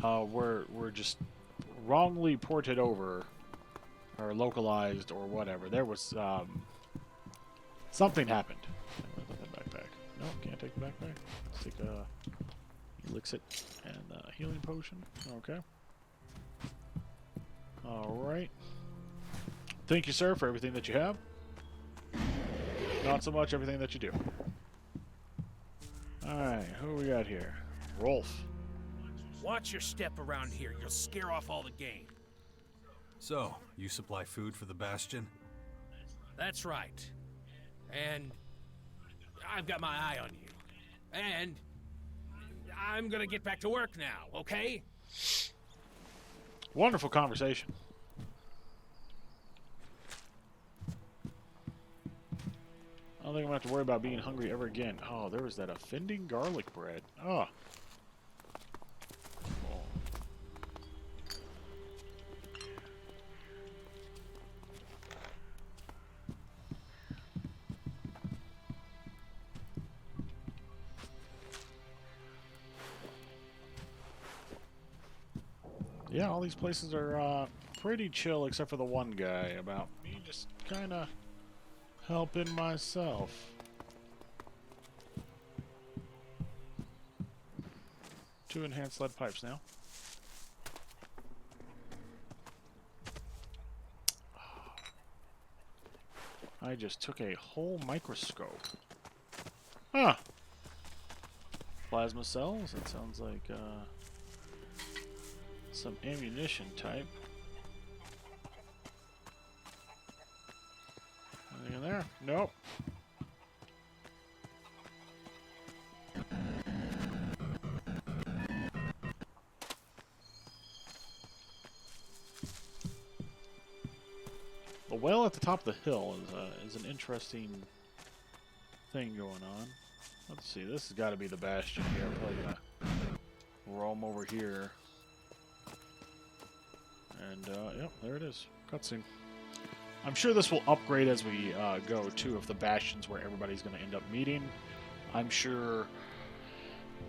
were just wrongly ported over or localized or whatever. There was something happened. Backpack. No, can't take the backpack. Let's take a elixir and a healing potion. Okay. All right. Thank you, sir, for everything that you have. Not so much everything that you do. All right, who we got here? Rolf. Watch your step around here. You'll scare off all the game. So, you supply food for the Bastion? That's right. And I've got my eye on you. And I'm gonna get back to work now, okay? Wonderful conversation. I don't think I'm going to have to worry about being hungry ever again. Oh, there was that offending garlic bread. Oh. Yeah, all these places are pretty chill except for the one guy about me just kind of helping myself. Two enhanced lead pipes now. I just took a whole microscope. Huh. Plasma cells? That sounds like some ammunition type. Anything in there? Nope. The well at the top of the hill is an interesting thing going on. Let's see, this has got to be the Bastion here. I'm probably gonna roam over here. And, yep, there it is. Cutscene. I'm sure this will upgrade as we go, too, if the Bastion's where everybody's going to end up meeting. I'm sure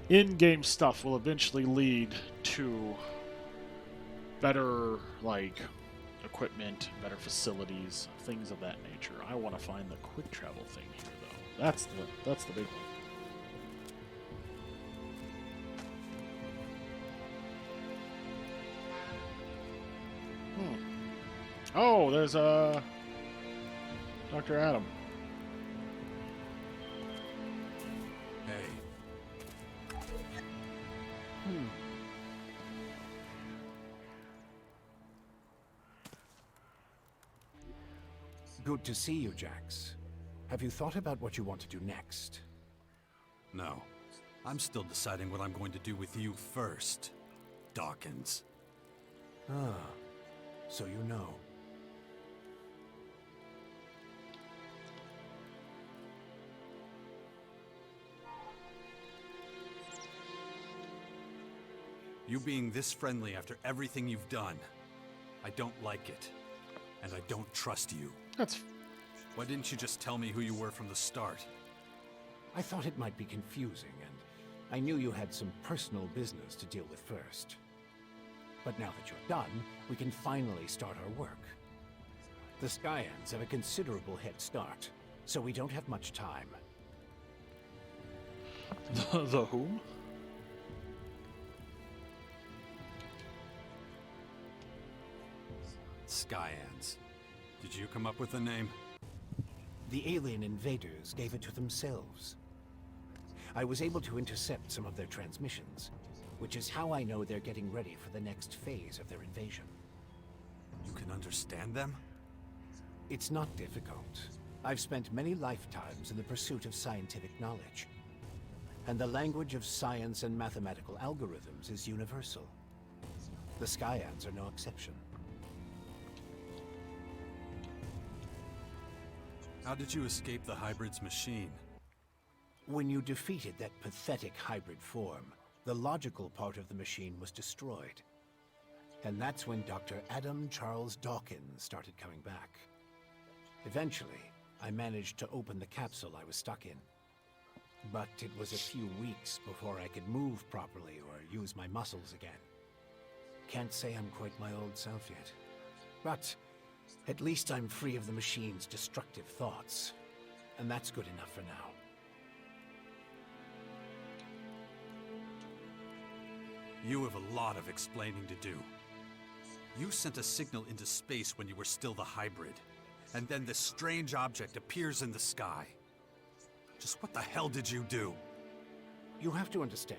in-game stuff will eventually lead to better, like, equipment, better facilities, things of that nature. I want to find the quick travel thing here, though. That's the big one. Oh, there's Dr. Adam. Hey. Good to see you, Jax. Have you thought about what you want to do next? No. I'm still deciding what I'm going to do with you first, Dawkins. Ah, so you know. You being this friendly after everything you've done, I don't like it. And I don't trust you. That's... Why didn't you just tell me who you were from the start? I thought it might be confusing, and I knew you had some personal business to deal with first. But now that you're done, we can finally start our work. The Skyans have a considerable head start, so we don't have much time. The whom? Skyans. Did you come up with the name? The alien invaders gave it to themselves. I was able to intercept some of their transmissions, which is how I know they're getting ready for the next phase of their invasion. You can understand them? It's not difficult. I've spent many lifetimes in the pursuit of scientific knowledge. And the language of science and mathematical algorithms is universal. The Skyans are no exception. How did you escape the hybrid's machine? When you defeated that pathetic hybrid form, the logical part of the machine was destroyed. And that's when Dr. Adam Charles Dawkins started coming back. Eventually, I managed to open the capsule I was stuck in. But it was a few weeks before I could move properly or use my muscles again. Can't say I'm quite my old self yet. But at least I'm free of the machine's destructive thoughts. And that's good enough for now. You have a lot of explaining to do. You sent a signal into space when you were still the hybrid. And then this strange object appears in the sky. Just what the hell did you do? You have to understand,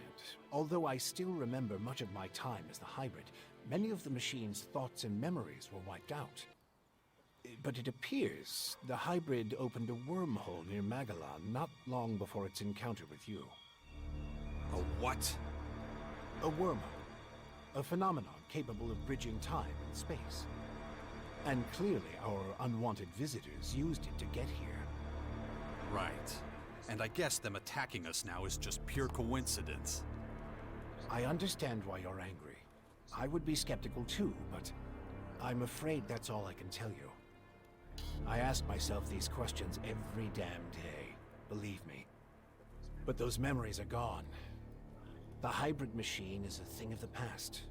although I still remember much of my time as the hybrid, many of the machine's thoughts and memories were wiped out. But it appears the hybrid opened a wormhole near Magellan not long before its encounter with you. A what? A wormhole. A phenomenon capable of bridging time and space. And clearly our unwanted visitors used it to get here. Right. And I guess them attacking us now is just pure coincidence. I understand why you're angry. I would be skeptical too, but I'm afraid that's all I can tell you. I ask myself these questions every damn day, believe me. But those memories are gone. The hybrid machine is a thing of the past,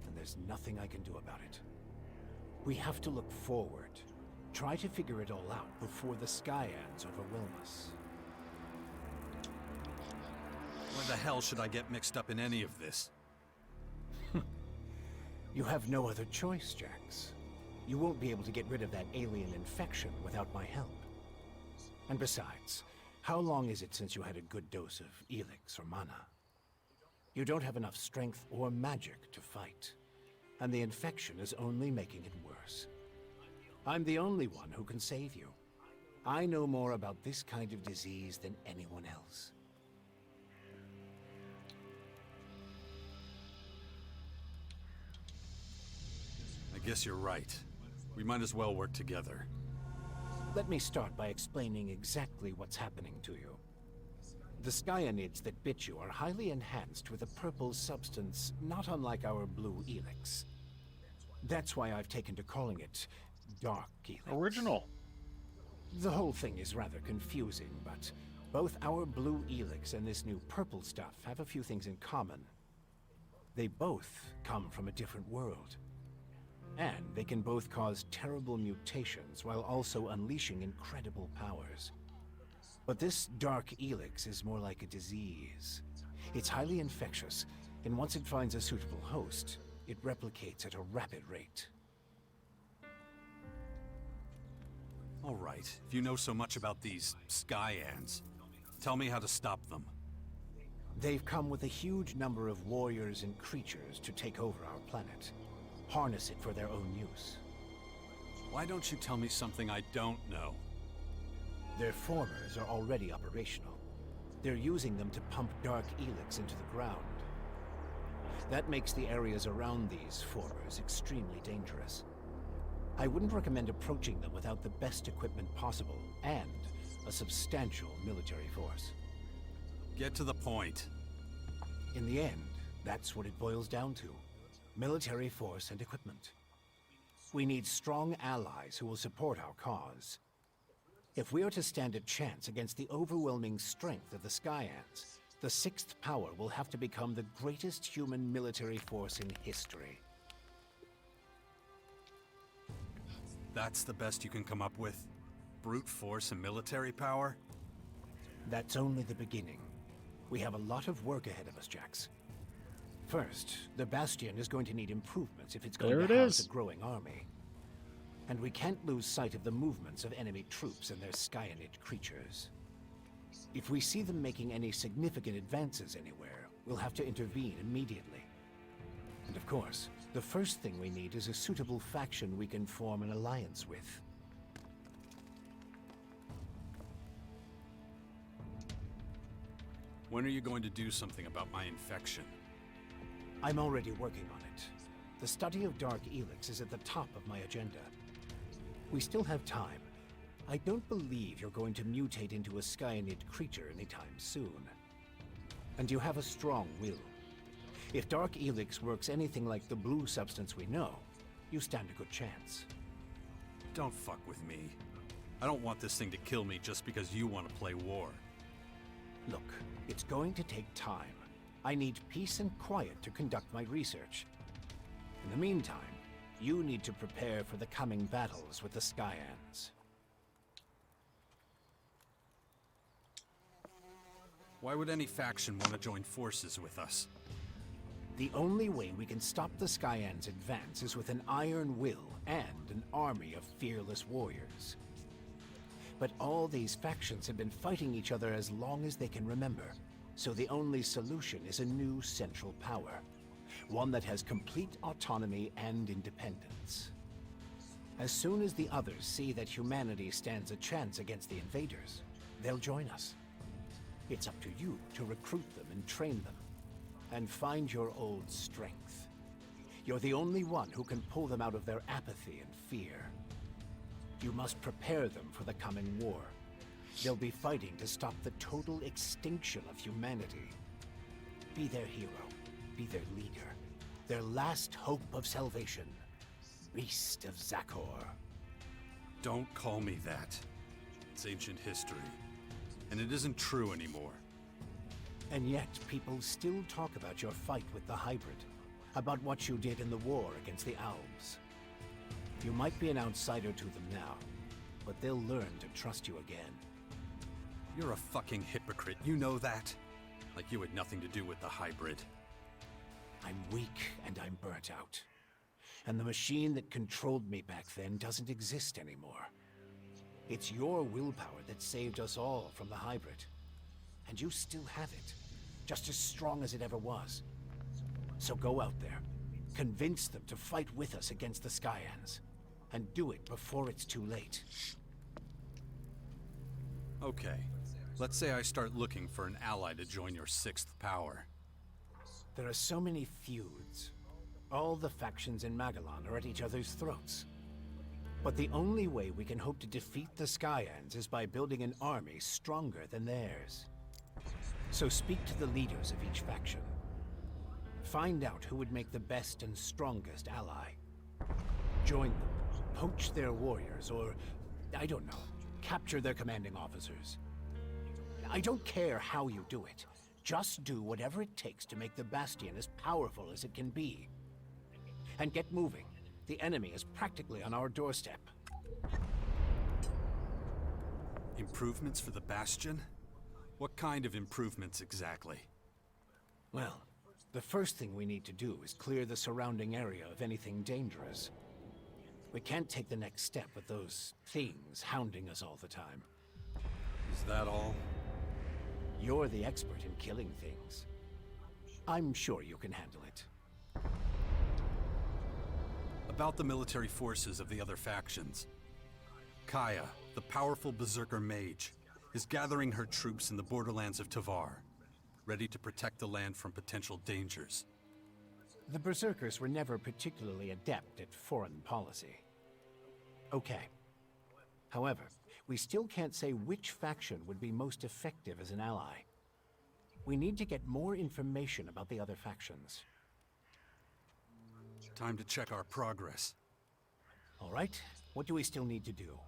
and there's nothing I can do about it. We have to look forward, try to figure it all out before the Skyans overwhelm us. Why the hell should I get mixed up in any of this? You have no other choice, Jax. You won't be able to get rid of that alien infection without my help. And besides, how long is it since you had a good dose of Elex or mana? You don't have enough strength or magic to fight, and the infection is only making it worse. I'm the only one who can save you. I know more about this kind of disease than anyone else. I guess you're right. We might as well work together. Let me start by explaining exactly what's happening to you. The Skyanids that bit you are highly enhanced with a purple substance not unlike our blue Elex. That's why I've taken to calling it Dark Elex. Original. The whole thing is rather confusing, but both our blue Elex and this new purple stuff have a few things in common. They both come from a different world. And they can both cause terrible mutations while also unleashing incredible powers. But this Dark Elex is more like a disease. It's highly infectious, and once it finds a suitable host, it replicates at a rapid rate. All right, if you know so much about these Skyans, tell me how to stop them. They've come with a huge number of warriors and creatures to take over our planet. Harness it for their own use. Why don't you tell me something I don't know? Their formers are already operational. They're using them to pump Dark Elex into the ground. That makes the areas around these formers extremely dangerous. I wouldn't recommend approaching them without the best equipment possible and a substantial military force. Get to the point. In the end, that's what it boils down to. Military force and equipment. We need strong allies who will support our cause. If we are to stand a chance against the overwhelming strength of the Skyans, the Sixth Power will have to become the greatest human military force in history. That's the best you can come up with? Brute force and military power? That's only the beginning. We have a lot of work ahead of us, Jax. First, the Bastion is going to need improvements if it's going to house a growing army. And we can't lose sight of the movements of enemy troops and their Skyanid creatures. If we see them making any significant advances anywhere, we'll have to intervene immediately. And of course, the first thing we need is a suitable faction we can form an alliance with. When are you going to do something about my infection? I'm already working on it. The study of Dark Elex is at the top of my agenda. We still have time. I don't believe you're going to mutate into a Skyanid creature anytime soon. And you have a strong will. If Dark Elex works anything like the blue substance we know, you stand a good chance. Don't fuck with me. I don't want this thing to kill me just because you want to play war. Look, it's going to take time. I need peace and quiet to conduct my research. In the meantime, you need to prepare for the coming battles with the Skyans. Why would any faction want to join forces with us? The only way we can stop the Skyans' advance is with an iron will and an army of fearless warriors. But all these factions have been fighting each other as long as they can remember, so the only solution is a new central power. One that has complete autonomy and independence. As soon as the others see that humanity stands a chance against the invaders, they'll join us. It's up to you to recruit them and train them, and find your old strength. You're the only one who can pull them out of their apathy and fear. You must prepare them for the coming war. They'll be fighting to stop the total extinction of humanity. Be their hero. Be their leader. Their last hope of salvation. Beast of Zakor. Don't call me that. It's ancient history. And it isn't true anymore. And yet, people still talk about your fight with the hybrid. About what you did in the war against the Alps. You might be an outsider to them now, but they'll learn to trust you again. You're a fucking hypocrite, you know that? Like you had nothing to do with the hybrid. I'm weak and I'm burnt out. And the machine that controlled me back then doesn't exist anymore. It's your willpower that saved us all from the hybrid. And you still have it, just as strong as it ever was. So go out there, convince them to fight with us against the Skyans, and do it before it's too late. Okay, let's say I start looking for an ally to join your sixth power. There are so many feuds. All the factions in Magellan are at each other's throats. But the only way we can hope to defeat the Skyans is by building an army stronger than theirs. So speak to the leaders of each faction. Find out who would make the best and strongest ally. Join them, poach their warriors, or, I don't know, capture their commanding officers. I don't care how you do it. Just do whatever it takes to make the Bastion as powerful as it can be. And get moving. The enemy is practically on our doorstep. Improvements for the Bastion? What kind of improvements exactly? Well, the first thing we need to do is clear the surrounding area of anything dangerous. We can't take the next step with those things hounding us all the time. Is that all? You're the expert in killing things. I'm sure you can handle it. About the military forces of the other factions. Kaya, the powerful berserker mage, is gathering her troops in the borderlands of Tavar, ready to protect the land from potential dangers. The berserkers were never particularly adept at foreign policy. Okay. However, we still can't say which faction would be most effective as an ally. We need to get more information about the other factions. Time to check our progress. All right, what do we still need to do?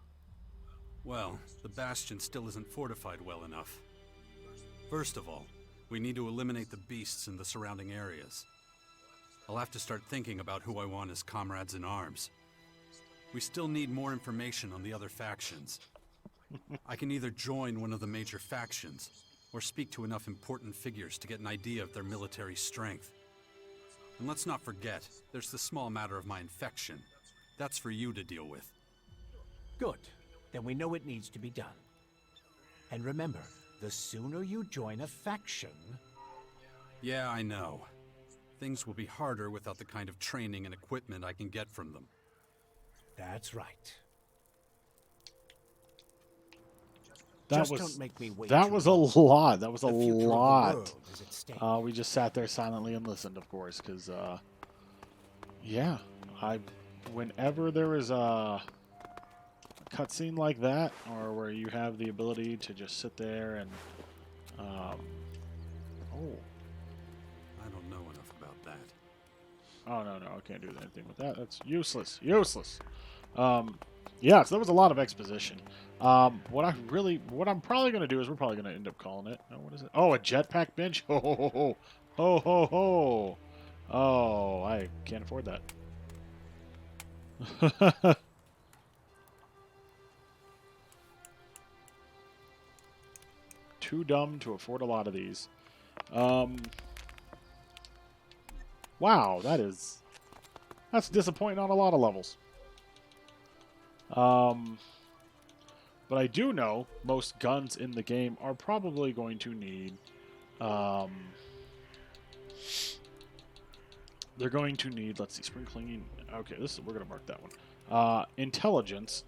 Well, the Bastion still isn't fortified well enough. First of all, we need to eliminate the beasts in the surrounding areas. I'll have to start thinking about who I want as comrades in arms. We still need more information on the other factions. I can either join one of the major factions, or speak to enough important figures to get an idea of their military strength. And let's not forget, there's the small matter of my infection. That's for you to deal with. Good. Then we know it needs to be done. And remember, The sooner you join a faction... Yeah, I know. Things will be harder without the kind of training and equipment I can get from them. That's right. That Just was don't make me wait that too was a long. lot. That was a The future of the lot. world is at stake. We just sat there silently and listened, of course, because yeah, whenever there is a cutscene like that, or where you have the ability to just sit there and oh. I don't know enough about that. Oh, no, I can't do anything with that. That's useless. Useless. Yeah, so there was a lot of exposition. What I'm probably going to do is we're probably going to end up calling it. Oh, what is it? Oh, a jetpack bench? Ho, ho, ho, ho. Ho, ho, ho. Oh, I can't afford that. Too dumb to afford a lot of these. Wow, that's disappointing on a lot of levels. But I do know most guns in the game are probably going to need, they're going to need, let's see, spring clinging. Okay, we're going to mark that one. Intelligence.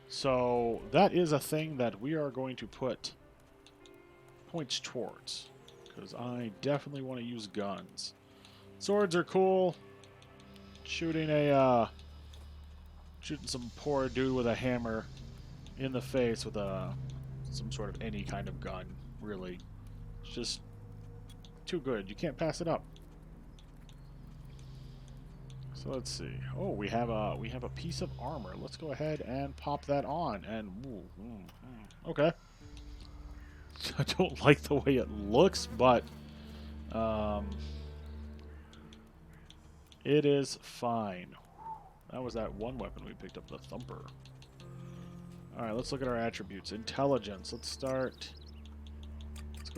So that is a thing that we are going to put points towards, because I definitely want to use guns. Swords are cool. Shooting some poor dude with a hammer in the face with some sort of any kind of gun, really. It's just too good. You can't pass it up. So let's see. Oh, we have a piece of armor. Let's go ahead and pop that on. And okay. I don't like the way it looks, but it is fine. That was that one weapon we picked up, the Thumper. Alright, let's look at our attributes. Intelligence. Let's go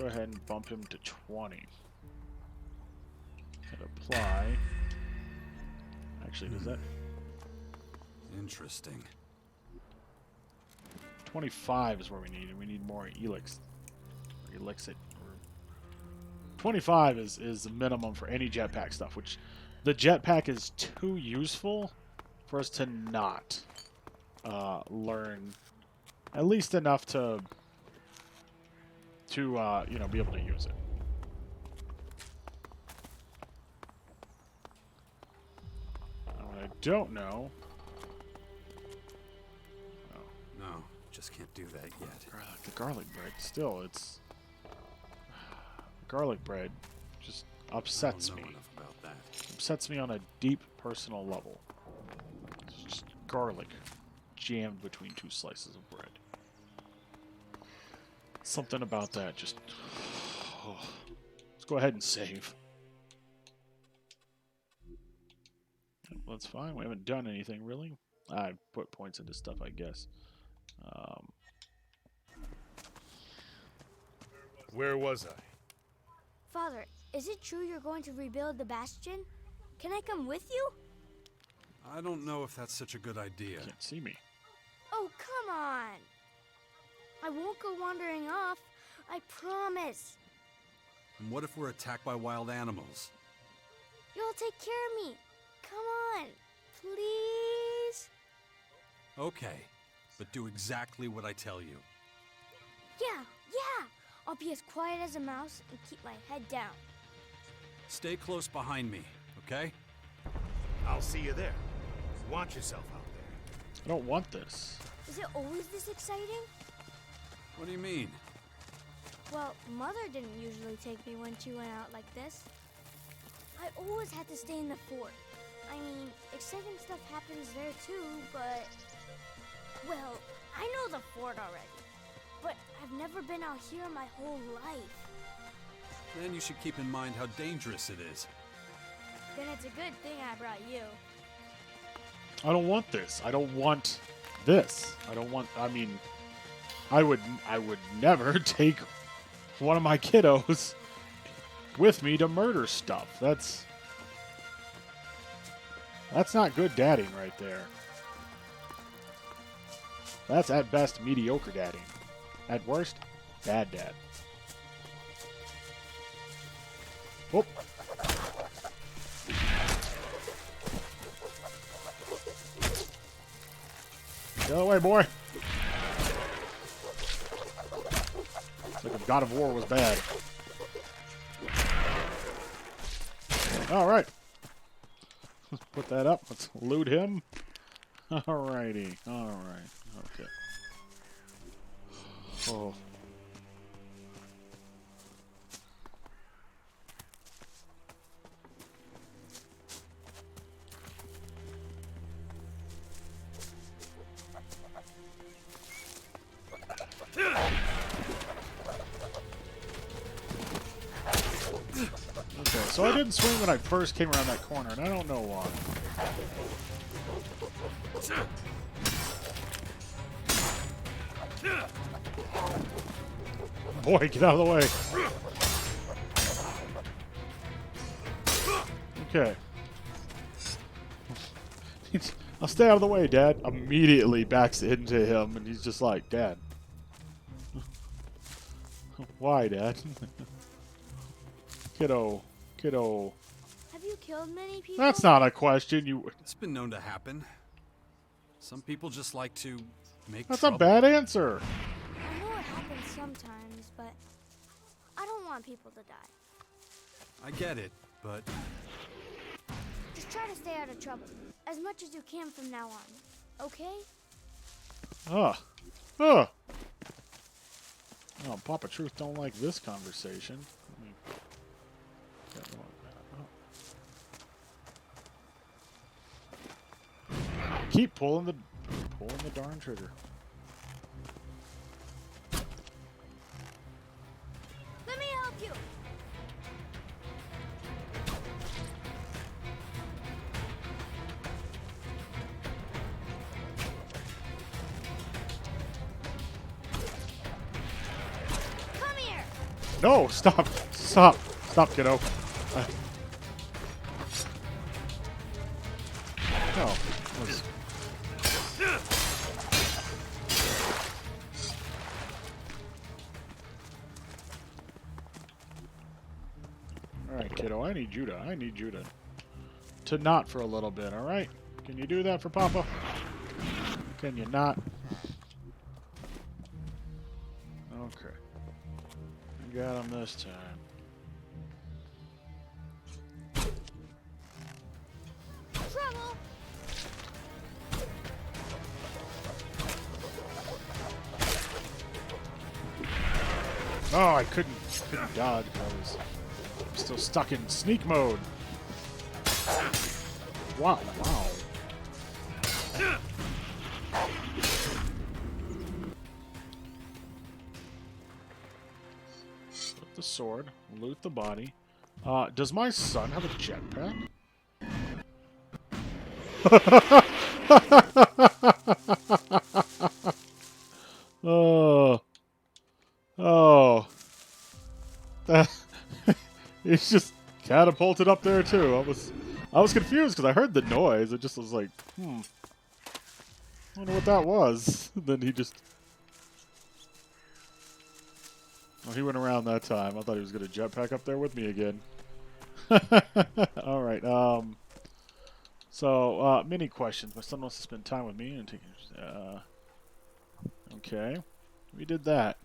ahead and bump him to 20. And apply. Actually, does that... Interesting. 25 is where we need, and we need more Elex. Or Elixit. 25 is the minimum for any jetpack stuff, which the jetpack is too useful for us to not learn at least enough to you know, be able to use it. What I don't know. Oh. No, just can't do that yet. The garlic bread, still, it's garlic bread just upsets I don't know me. enough about that. Upsets me on a deep personal level. It's just garlic jammed between two slices of bread. Something about that just... Oh. Let's go ahead and save. Well, that's fine. We haven't done anything, really. I put points into stuff, I guess. Where was I? Father, is it true you're going to rebuild the bastion? Can I come with you? I don't know if that's such a good idea. Can't see me. Oh, come on. I won't go wandering off. I promise. And what if we're attacked by wild animals? You'll take care of me. Come on, please. Okay, but do exactly what I tell you. Yeah. I'll be as quiet as a mouse and keep my head down. Stay close behind me, okay? I'll see you there. Watch yourself out there. I don't want this. Is it always this exciting? What do you mean? Well, Mother didn't usually take me when she went out like this. I always had to stay in the fort. I mean, exciting stuff happens there too, but... Well, I know the fort already. But I've never been out here my whole life. Then you should keep in mind how dangerous it is. Then it's a good thing I brought you. I don't want this. I don't want this. I don't want... I mean, I would never take one of my kiddos with me to murder stuff. That's not good dadding right there. That's at best mediocre dadding. At worst, bad dad. Whoop. Get out of the way, boy. Like if God of War was bad. Alright. Let's put that up. Let's loot him. Alrighty. Alright. Okay. Oh. Okay, so I didn't swing when I first came around that corner, and I don't know why. Boy, get out of the way. Okay. I'll stay out of the way, Dad. Immediately backs into him, and he's just like, Dad. Why, Dad? Kiddo. Kiddo. Have you killed many people? That's not a question. It's been known to happen. Some people just like to make That's trouble. a bad answer. I know it happens sometimes, but I don't want people to die. I get it, but Just try to stay out of trouble as much as you can from now on, okay? Oh, Papa Truth don't like this conversation. Keep pulling the darn trigger. Let me help you. Come here. No, stop, kiddo. No. Alright, kiddo, I need you to not for a little bit, alright? Can you do that for Papa? Can you not? Okay. You got him this time. Trouble. Oh, I couldn't dodge. I was still stuck in sneak mode. Wow. Put the sword, loot the body. Does my son have a jetpack? Oh. He's just catapulted up there too. I was confused because I heard the noise. It just was like, I wonder what that was. Then he just... Well, he went around that time. I thought he was going to jetpack up there with me again. Alright, so, mini questions. My son wants to spend time with me and take... okay. We did that.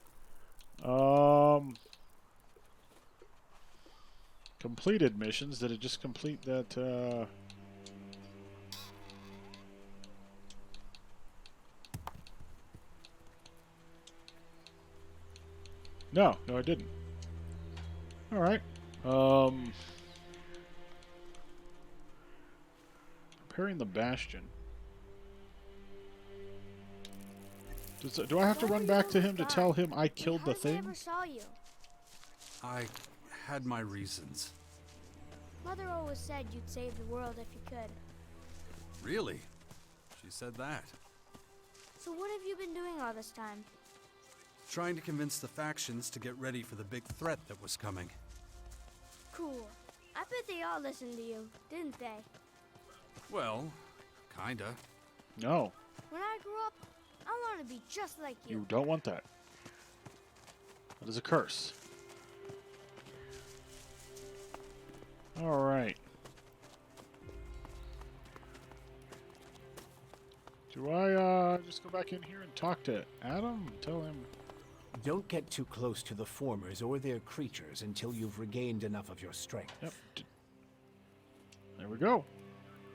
Completed missions. Did it just complete that, No, I didn't. Alright. Preparing the Bastion. Do I have to run back to him to tell him I killed the thing? I never saw you. I had my reasons. Mother always said you'd save the world if you could. Really? She said that. So what have you been doing all this time? Trying to convince the factions to get ready for the big threat that was coming. Cool. I bet they all listened to you, didn't they? Well, kinda. No. When I grow up, I want to be just like you. You don't want that. That is a curse. Alright. Do I just go back in here and talk to Adam and tell him? Don't get too close to the formers or their creatures until you've regained enough of your strength. Yep. There we go.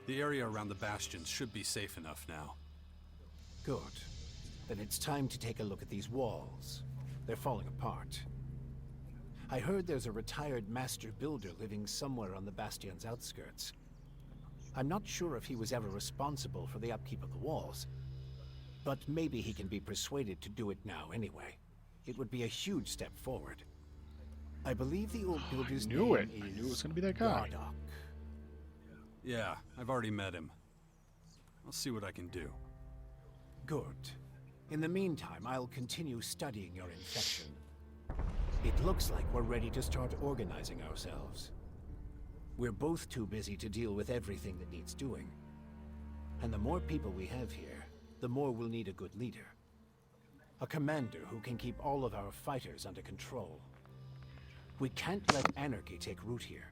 The area around the bastions should be safe enough now. Good. Then it's time to take a look at these walls. They're falling apart. I heard there's a retired master builder living somewhere on the bastion's outskirts. I'm not sure if he was ever responsible for the upkeep of the walls, but maybe he can be persuaded to do it now anyway. It would be a huge step forward. I believe the old builder's name is... I knew it was going to be that guy. Gardock. Yeah, I've already met him. I'll see what I can do. Good. In the meantime, I'll continue studying your infection. It looks like we're ready to start organizing ourselves. We're both too busy to deal with everything that needs doing. And the more people we have here, the more we'll need a good leader. A commander who can keep all of our fighters under control. We can't let anarchy take root here,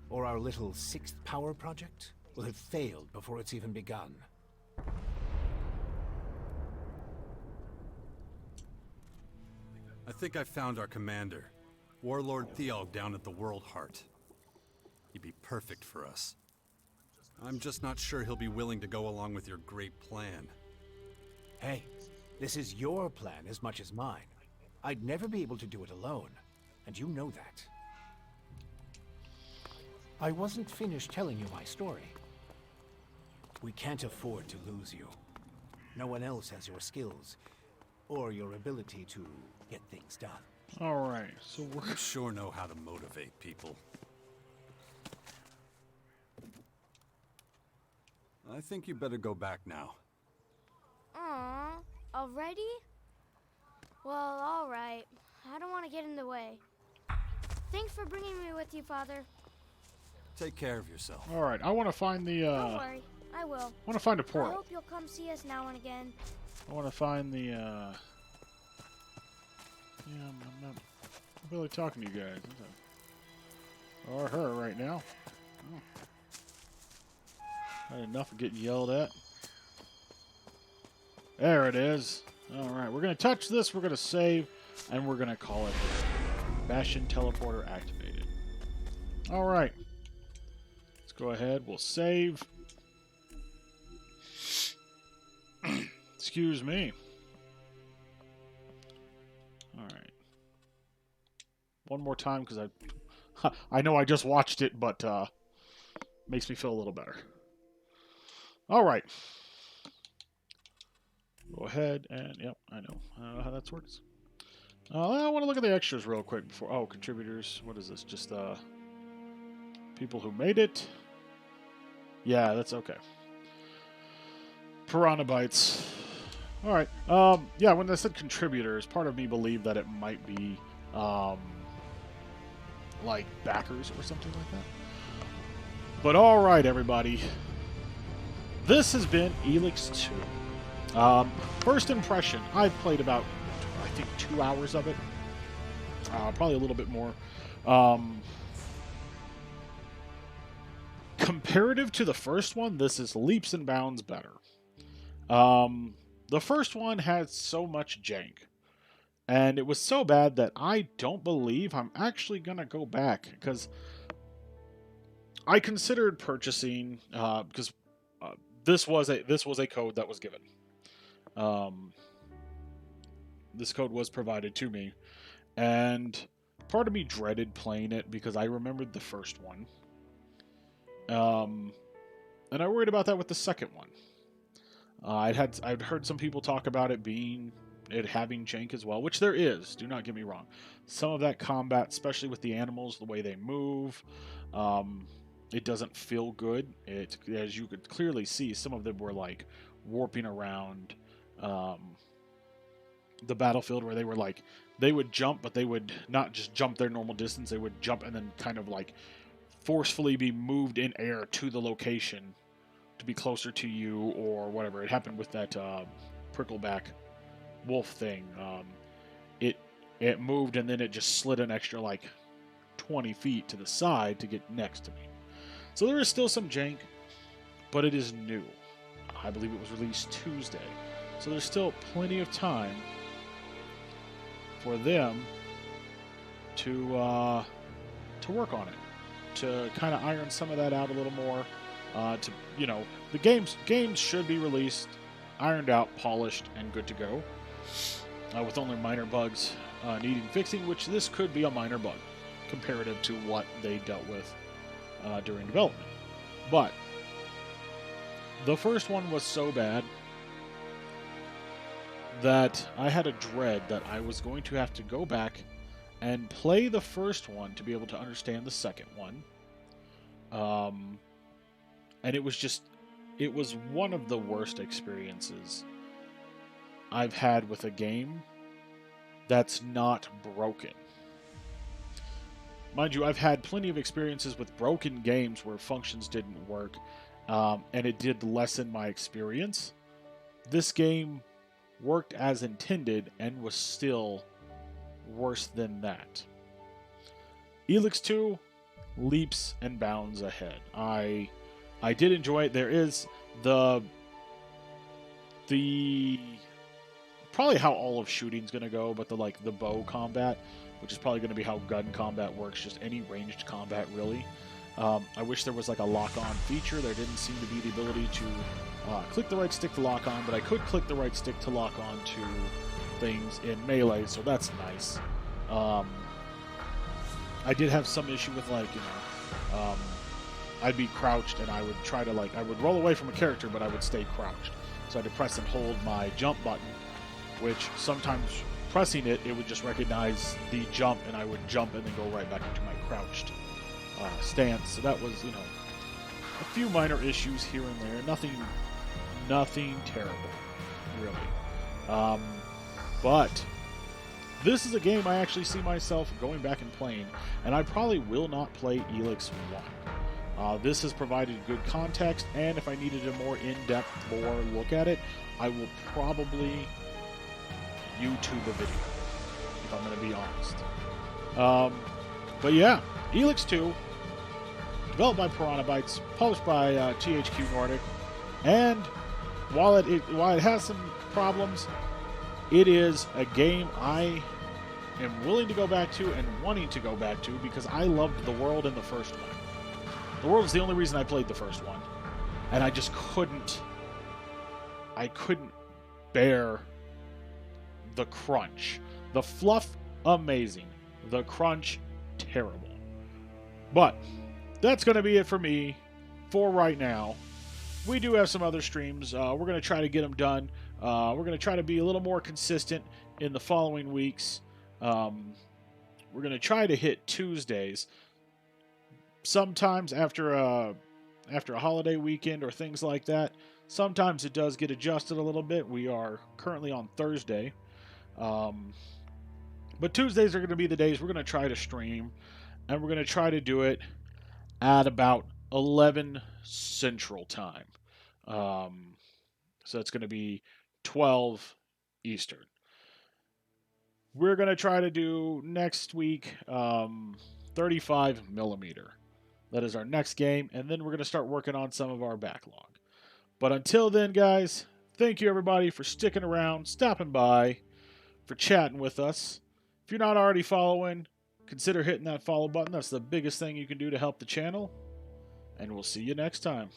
or our little sixth power project will have failed before it's even begun. I think I found our commander, Warlord Theog down at the World Heart. He'd be perfect for us. I'm just not sure he'll be willing to go along with your great plan. Hey, this is your plan as much as mine. I'd never be able to do it alone, and you know that. I wasn't finished telling you my story. We can't afford to lose you. No one else has your skills, or your ability to get things done. Alright, so we're... You sure know how to motivate people. I think you better go back now. Aww, already? Well, alright. I don't want to get in the way. Thanks for bringing me with you, Father. Take care of yourself. Alright, I want to find the, Don't worry, I will. I want to find a I portal. hope you'll come see us now and again. I want to find the, yeah, I'm not really talking to you guys. Or her right now. Oh. Had enough of getting yelled at. There it is. Alright, we're going to touch this, we're going to save, and we're going to call it Bastion Teleporter activated. Alright. Let's go ahead, we'll save. Excuse me. Alright. One more time, because I know I just watched it, but makes me feel a little better. Alright. Go ahead and, yep, I know how that works. I want to look at the extras real quick before, oh, contributors, what is this, just people who made it? Yeah, that's okay. Piranha Bytes. Alright, yeah, when I said contributors, part of me believed that it might be, like, backers or something like that. But alright, everybody. This has been Elex 2. First impression, I've played about, I think, 2 hours of it. Probably a little bit more. Comparative to the first one, this is leaps and bounds better. The first one had so much jank. And it was so bad that I don't believe I'm actually going to go back. Because I considered purchasing, because this was a code that was given. This code was provided to me. And part of me dreaded playing it because I remembered the first one. And I worried about that with the second one. I'd heard some people talk about it having jank as well, which there is. Do not get me wrong. Some of that combat, especially with the animals, the way they move, it doesn't feel good. As you could clearly see, some of them were like warping around the battlefield, where they would jump, but they would not just jump their normal distance. They would jump and then kind of like forcefully be moved in air to the location to be closer to you or whatever. It happened with that prickleback wolf thing. it moved and then it just slid an extra like 20 feet to the side to get next to me. So there is still some jank, but it is new. I believe it was released Tuesday. So there's still plenty of time for them to work on it, to kind of iron some of that out a little more. The games should be released, ironed out, polished, and good to go, with only minor bugs needing fixing, which this could be a minor bug comparative to what they dealt with during development. But the first one was so bad that I had a dread that I was going to have to go back and play the first one to be able to understand the second one. And it was one of the worst experiences I've had with a game that's not broken. Mind you, I've had plenty of experiences with broken games where functions didn't work, and it did lessen my experience. This game worked as intended and was still worse than that. Elex 2 leaps and bounds ahead. I did enjoy it. There is the probably how all of shooting's going to go, but the bow combat, which is probably going to be how gun combat works, just any ranged combat really. I wish there was like a lock-on feature. There didn't seem to be the ability to click the right stick to lock on, but I could click the right stick to lock on to things in melee, so that's nice. I did have some issue with I'd be crouched and I would try to I would roll away from a character, but I would stay crouched. So I had to press and hold my jump button, which sometimes pressing it would just recognize the jump and I would jump and then go right back into my crouched stance. So that was, a few minor issues here and there. Nothing terrible, really. But this is a game I actually see myself going back and playing, and I probably will not play Elex 1. This has provided good context, and if I needed a more in-depth lore look at it, I will probably YouTube a video, if I'm going to be honest. But yeah, Elex 2, developed by Piranha Bytes, published by THQ Nordic, and while it has some problems, it is a game I am willing to go back to and wanting to go back to because I loved the world in the first one. The world is the only reason I played the first one, and I just couldn't bear the crunch. The fluff, amazing. The crunch, terrible. But that's going to be it for me for right now. We do have some other streams. We're going to try to get them done. We're going to try to be a little more consistent in the following weeks. We're going to try to hit Tuesdays. Sometimes after a holiday weekend or things like that, sometimes it does get adjusted a little bit. We are currently on Thursday. But Tuesdays are going to be the days we're going to try to stream, and we're going to try to do it at about 11 Central Time. So it's going to be 12 Eastern. We're going to try to do next week 35mm. That is our next game, and then we're going to start working on some of our backlog. But until then, guys, thank you everybody for sticking around, stopping by, for chatting with us. If you're not already following, consider hitting that follow button. That's the biggest thing you can do to help the channel. And we'll see you next time.